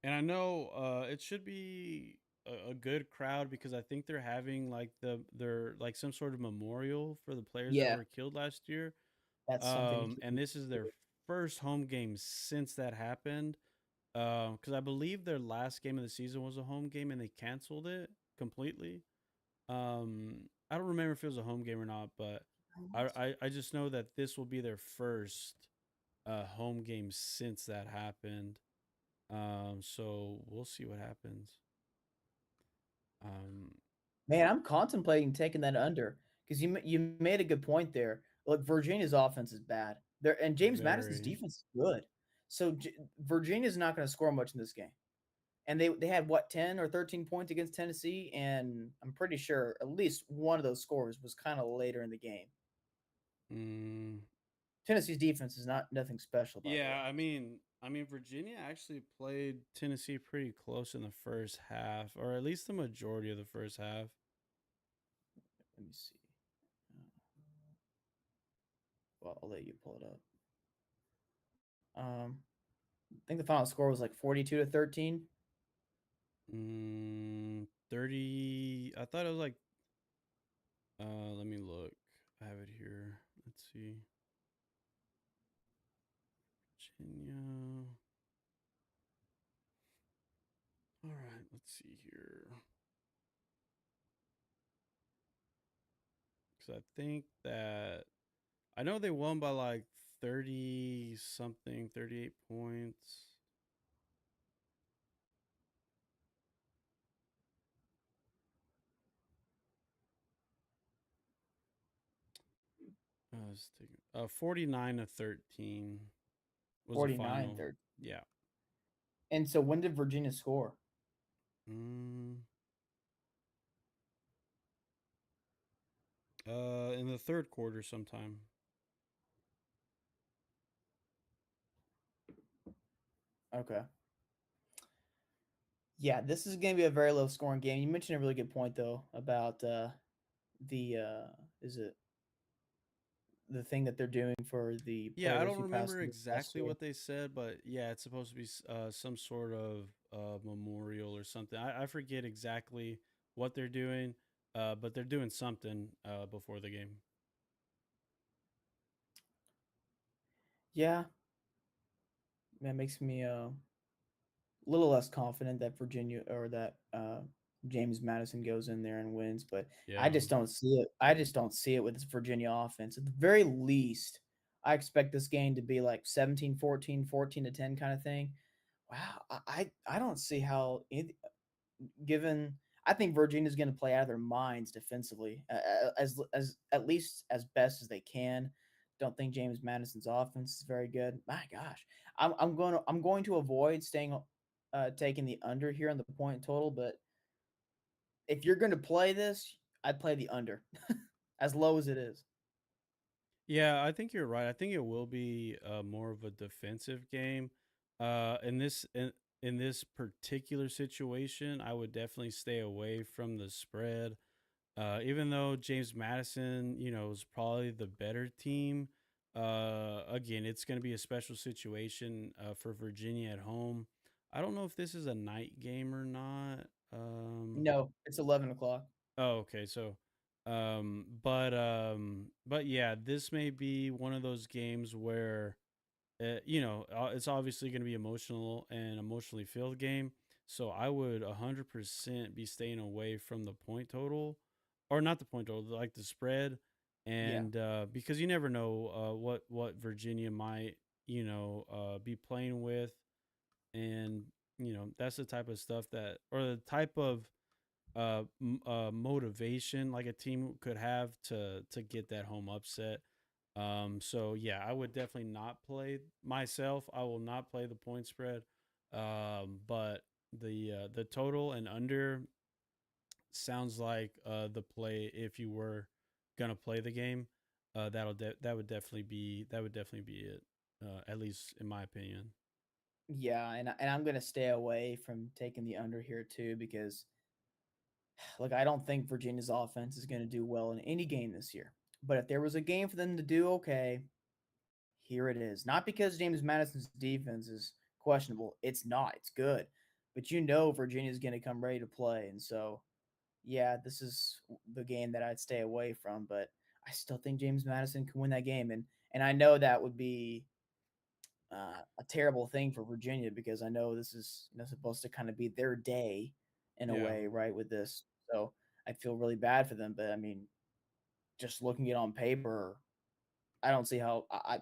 And I know it should be a good crowd because I think they're having like they're like some sort of memorial for the players that Yeah, were killed last year. that's something to keep And in this is their mind. first home game since that happened. Because I believe their last game of the season was a home game and they canceled it completely. I don't remember if it was a home game or not, but I just know that this will be their first home game since that happened. So we'll see what happens. Um, Man, I'm contemplating taking that under because you made a good point there. Look, Virginia's offense is bad. There and James Madison's very. defense is good. So Virginia's not going to score much in this game. And they had what 10 or 13 points against Tennessee, and I'm pretty sure at least one of those scores was kind of later in the game. Mm, Tennessee's defense is not nothing special, by the way. yeah, I mean, Virginia actually played Tennessee pretty close in the first half, or at least the majority of the first half. Let me see. Well, I'll let you pull it up. I think the final score was like 42-13. 30. I thought it was like. Let me look. I have it here. Let's see. Virginia. All right, let's see here. Because I think that I know they won by like 30 something, 38 points. let's take 49-13 was the 49 final. 30. Yeah. And so when did Virginia score? Mm, in the third quarter sometime. Okay. Yeah, this is going to be a very low scoring game. You mentioned a really good point though about the is it the thing that they're doing for the Yeah, I players don't who passed remember away last exactly year. what they said, but yeah, it's supposed to be some sort of memorial or something. I forget exactly what they're doing, but they're doing something before the game. Yeah, that makes me little less confident that Virginia or that James Madison goes in there and wins, but I Yeah. just don't see it. I just don't see it with this Virginia offense. At the very least, I expect this game to be like 17-14, 14-10 kind of thing. Wow, I don't see how given I think Virginia's going to play out of their minds defensively as at least as best as they can. Don't think James Madison's offense is very good. My gosh, I'm going to avoid staying taking the under here on the point total, but if you're going to play this, I'd play the under as low as it is. Yeah, I think you're right. I think it will be more of a defensive game. In this particular situation, I would definitely stay away from the spread. Even though James Madison, is probably the better team. Again, it's going to be a special situation for Virginia at home. I don't know if this is a night game or not. No, it's 11 o'clock. Oh, okay. So, but yeah, this may be one of those games where, it's obviously going to be emotional and emotionally filled game. So I would 100% be staying away from the point total, or not the point total, like the spread, Yeah, and because you never know what Virginia might, be playing with, and that's the type of stuff that, or the type of motivation like a team could have to get that home upset. So yeah, I would definitely not play myself. I will not play the point spread. But the total and under sounds like the play if you were gonna play the game. That would definitely be it. At least in my opinion. yeah, and I'm going to stay away from taking the under here too because look, I don't think Virginia's offense is going to do well in any game this year. But if there was a game for them to do okay, here it is. Not because James Madison's defense is questionable. It's not. It's good. But you know Virginia's going to come ready to play. And so, yeah, this is the game that I'd stay away from, but I still think James Madison can win that game and I know that would be a terrible thing for Virginia because I know this is supposed to kind of be their day in a Yeah. way, right? With this, so I feel really bad for them. But I mean, just looking at it on paper, I don't see how I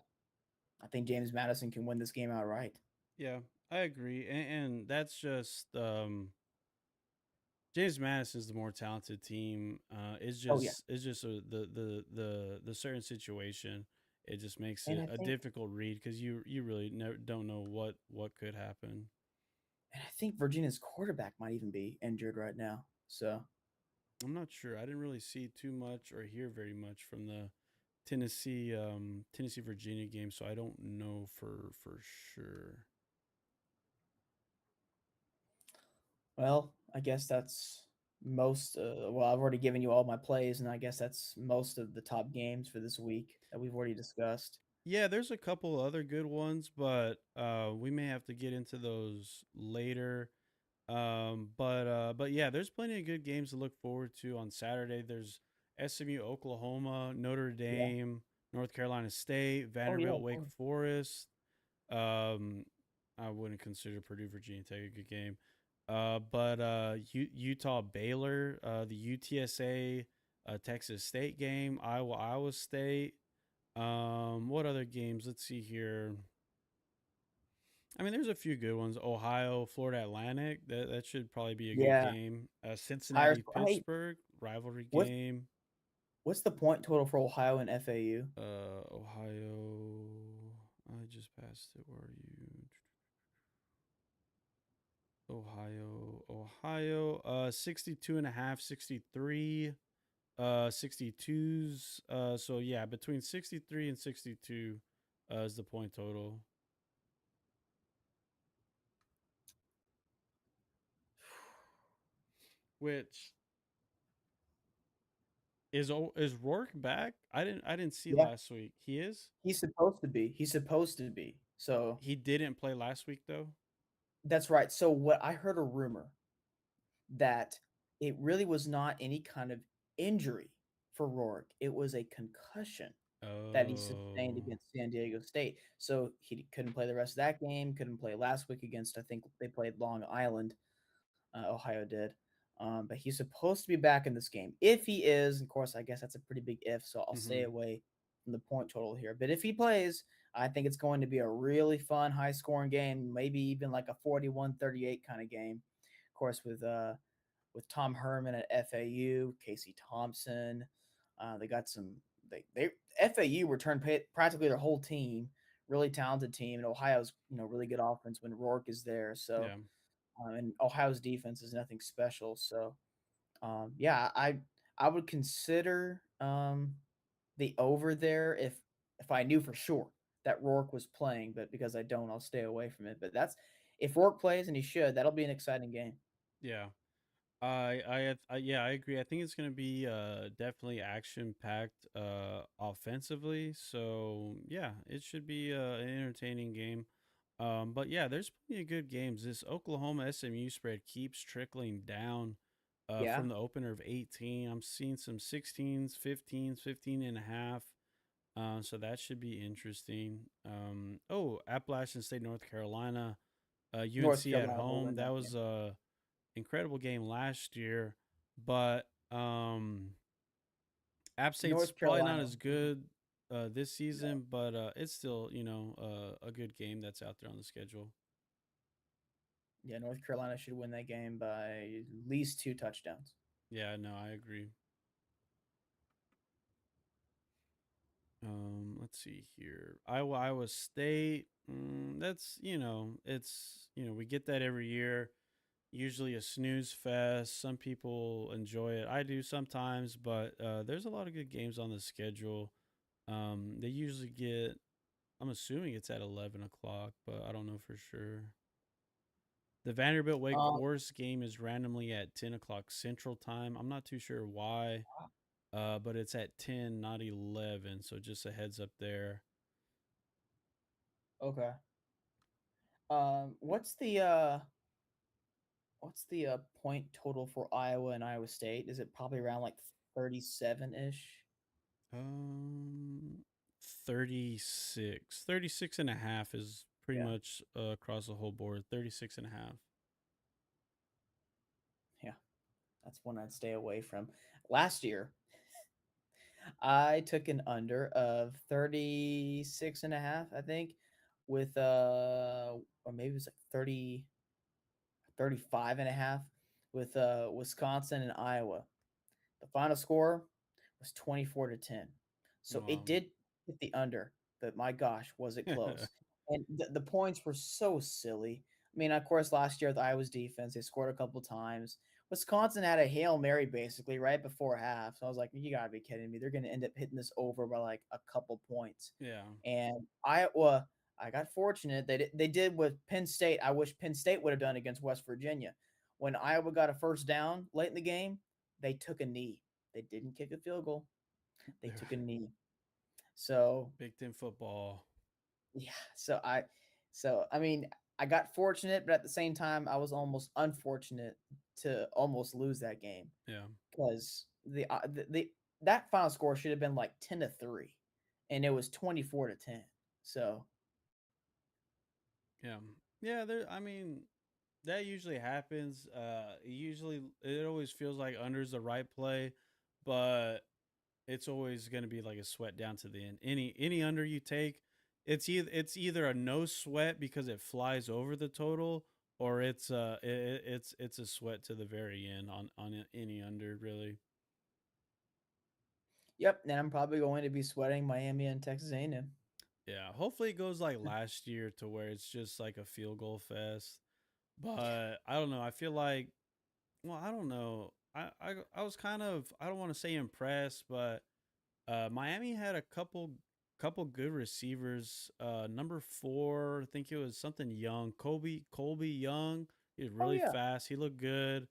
think James Madison can win this game outright. Yeah, I agree, and that's just James Madison is the more talented team. Oh yeah, it's just the certain situation. It just makes and it I a think difficult read because you really don't know what could happen. Virginia's quarterback might even be injured right now. So I'm not sure. I didn't really see too much or hear very much from the Tennessee Virginia game, so I don't know for sure. well, I guess that's most. Well, I've already given you all my plays, and I guess that's most of the top games for this week that we've already discussed. Yeah, there's a couple other good ones, but we may have to get into those later. But yeah, there's plenty of good games to look forward to on Saturday. There's SMU, Oklahoma, Notre Yeah. Dame, North Carolina State, Oh yeah. Vanderbilt, Of Wake course. Forest. I wouldn't consider Purdue, Virginia Tech a good game. But Utah, Baylor, the UTSA, Texas State game, Iowa State. What other games? Let's see here. I mean, there's a few good ones. Ohio, Florida Atlantic. That should probably be a good Yeah. game. Higher. Cincinnati, Hey, Pittsburgh rivalry with game. What's the point total for Ohio and FAU? Ohio. I just passed it. Where are you? Ohio. 62 and a half, 63, 62s. So yeah, between 63 and 62 is the point total. Which is Rourke back? I didn't see Yeah, last week. He is? he's supposed to be. He's supposed to be. So He didn't play last week though. that's right. So what I heard a rumor that it really was not any kind of injury for Rourke. It was a concussion that he sustained Oh. against San Diego State. So he couldn't play the rest of that game, couldn't play last week against, I think they played Long Island, Ohio did. But he's supposed to be back in this game. If he is, of course, I guess that's a pretty big if, so I'll stay Mhm. away from the point total here. But if he plays, I think it's going to be a really fun, high scoring game, maybe even like a 41-38 kind of game. Of course, with Tom Herman at FAU, Casey Thompson. They got some. They FAU returned practically their whole team, really talented team, and Ohio's really good offense when Rourke is there. So Yeah. and Ohio's defense is nothing special. So yeah, I would consider the over there if I knew for sure that Rourke was playing, but because I don't, I'll stay away from it. But that's if Rourke plays and he should, that'll be an exciting game. Yeah. Yeah, I agree. I think it's going to be definitely action packed offensively. So, yeah, it should be an entertaining game. But yeah, there's plenty of good games. This Oklahoma SMU spread keeps trickling down Yeah, from the opener of 18. I'm seeing some 16s, 15s, 15 and a half. So that should be interesting. Appalachian State, North Carolina, North UNC at Carolina will home. win That that was game. incredible game last year, but App State's North probably not Carolina. as good this No. season, but it's still a good game that's out there on the schedule. Yeah, North Carolina should win that game by at least 2 touchdowns. Yeah, no, I agree. Let's see here. Iowa State. That's it's we get that every year. Usually a snooze fest. Some people enjoy it. I do sometimes, but there's a lot of good games on the schedule. They usually get. I'm assuming it's at 11 o'clock, but I don't know for sure. The Vanderbilt Wake Um, Forest game is randomly at 10 o'clock Central Time. I'm not too sure why, but it's at 10, not 11. So just a heads up there. okay. What's the point total for Iowa and Iowa State? Is it probably around like 37 ish? Um, 36 and a half is pretty Yeah, much across the whole board. 36 and a half. yeah. That's one I'd stay away from. Last year, I took an under of 36 and a half, I think, with or maybe it was like 35 and a half with Wisconsin and Iowa. The final score was 24-10. So it Wow. did hit the under, but my gosh, was it close. And the points were so silly. I mean, of course, last year, the Iowa's defense, they scored a couple times. Wisconsin had a Hail Mary basically right before half. So I was like, you got to be kidding me. They're going to end up hitting this over by like a couple points. Yeah. And Iowa, I got fortunate. They did with Penn State. I wish Penn State would have done against West Virginia. When Iowa got a first down late in the game, they took a knee. They didn't kick a field goal. They They're took a knee. So Big Ten football. yeah. I mean, I got fortunate, but at the same time, I was almost unfortunate to almost lose that game Yeah. because the that final score should have been like 10-3, and it was 24-10. So Yeah. Yeah. I mean, that usually happens. Usually, it always feels like under's the right play, but it's always going to be like a sweat down to the end. Any under you take, it's either a no sweat because it flies over the total, or it's a sweat to the very end on any under really. Yep, and I'm probably going to be sweating Miami and Texas A&M. Yeah, hopefully it goes like last year to where it's just like a field goal fest. But I don't know. I feel like, well, I don't know. I was kind of, I don't want to say impressed, but Miami had a couple good receivers. Number 4, I think it was something Young, Colby Young. He was Oh really yeah. fast. He looked good.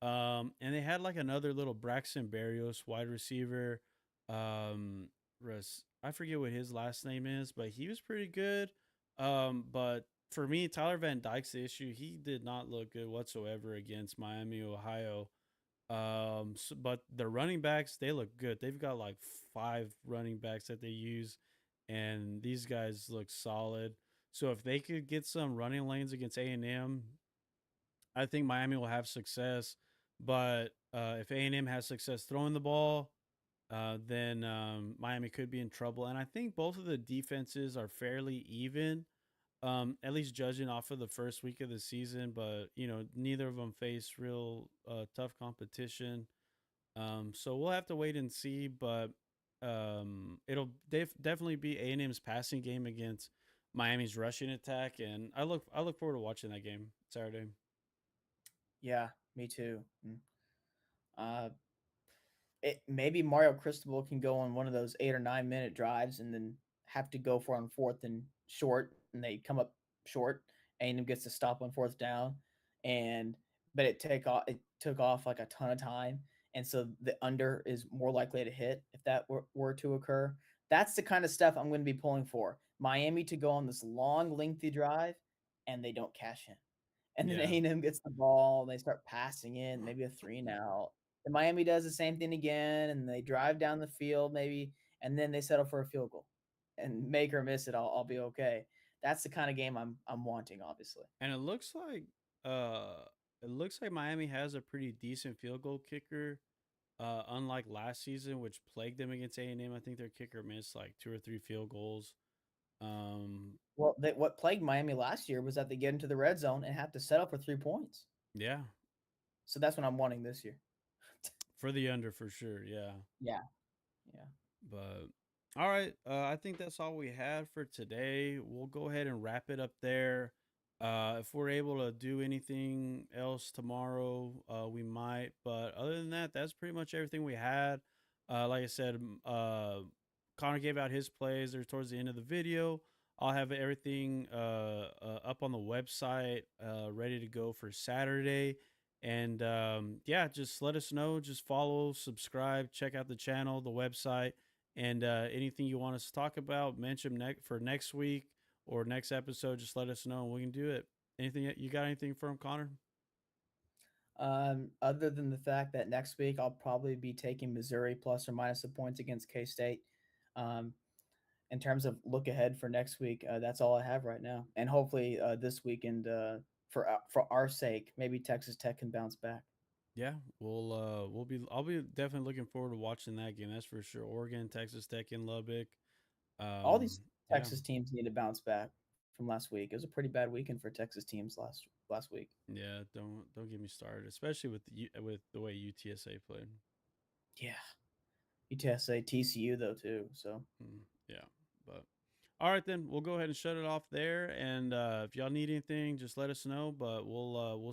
And they had like another little Braxton Berrios wide receiver. Um, I forget what his last name is, but he was pretty good. But for me, Tyler Van Dyke's the issue. He did not look good whatsoever against Miami, Ohio. But the running backs, they look good. They've got like 5 running backs that they use, and these guys look solid. So if they could get some running lanes against A&M, I think Miami will have success. But if A&M has success throwing the ball, then Miami could be in trouble. And I think both of the defenses are fairly even, at least judging off of the first week of the season. But neither of them face real tough competition. So we'll have to wait and see, but it'll definitely be A&M's passing game against Miami's rushing attack, and I look forward to watching that game Saturday. Yeah, me too. Uh, maybe Mario Cristobal can go on one of those 8 or 9 minute drives and then have to go for on fourth and short, and they come up short. A&M gets to stop on fourth down, and but it took off like a ton of time, and so the under is more likely to hit if that were to occur. That's the kind of stuff I'm going to be pulling for. Miami to go on this long, lengthy drive, and they don't cash in. And then Yeah, A&M gets the ball, and they start passing in, maybe a 3 and out. And Miami does the same thing again, and they drive down the field maybe, and then they settle for a field goal. And make or miss it, I'll be okay. That's the kind of game I'm wanting, obviously. and uh it looks like Miami has a pretty decent field goal kicker. Unlike last season, which plagued them against A&M, I think their kicker missed like 2 or 3 field goals. Um, Well, what plagued Miami last year was that they get into the red zone and have to settle for 3 points. yeah, So that's what I'm wanting this year. for the under for sure. Yeah. Yeah, yeah. But all right, I think that's all we had for today. We'll go ahead and wrap it up there. If we're able to do anything else tomorrow, we might. But other than that, that's pretty much everything we had. Like I said, Connor gave out his plays there towards the end of the video. I'll have everything up on the website, ready to go for Saturday. And yeah, just let us know. Just follow, subscribe, check out the channel, the website, and anything you want us to talk about, mention for next week or next episode, just let us know and we can do it. Anything you got? Anything from Connor? Other than the fact that next week I'll probably be taking Missouri plus or minus the points against K State. Um, in terms of look ahead for next week, that's all I have right now. And hopefully this weekend, for our sake, maybe Texas Tech can bounce back. Yeah, I'll be definitely looking forward to watching that game. That's for sure. Oregon, Texas Tech in Lubbock. All these Yeah, Texas teams need to bounce back from last week. It was a pretty bad weekend for Texas teams last week. yeah. Don't get me started, especially with the way UTSA played. Yeah, UTSA, TCU though too. So Yeah, but all right then, we'll go ahead and shut it off there. And if y'all need anything, just let us know. But we'll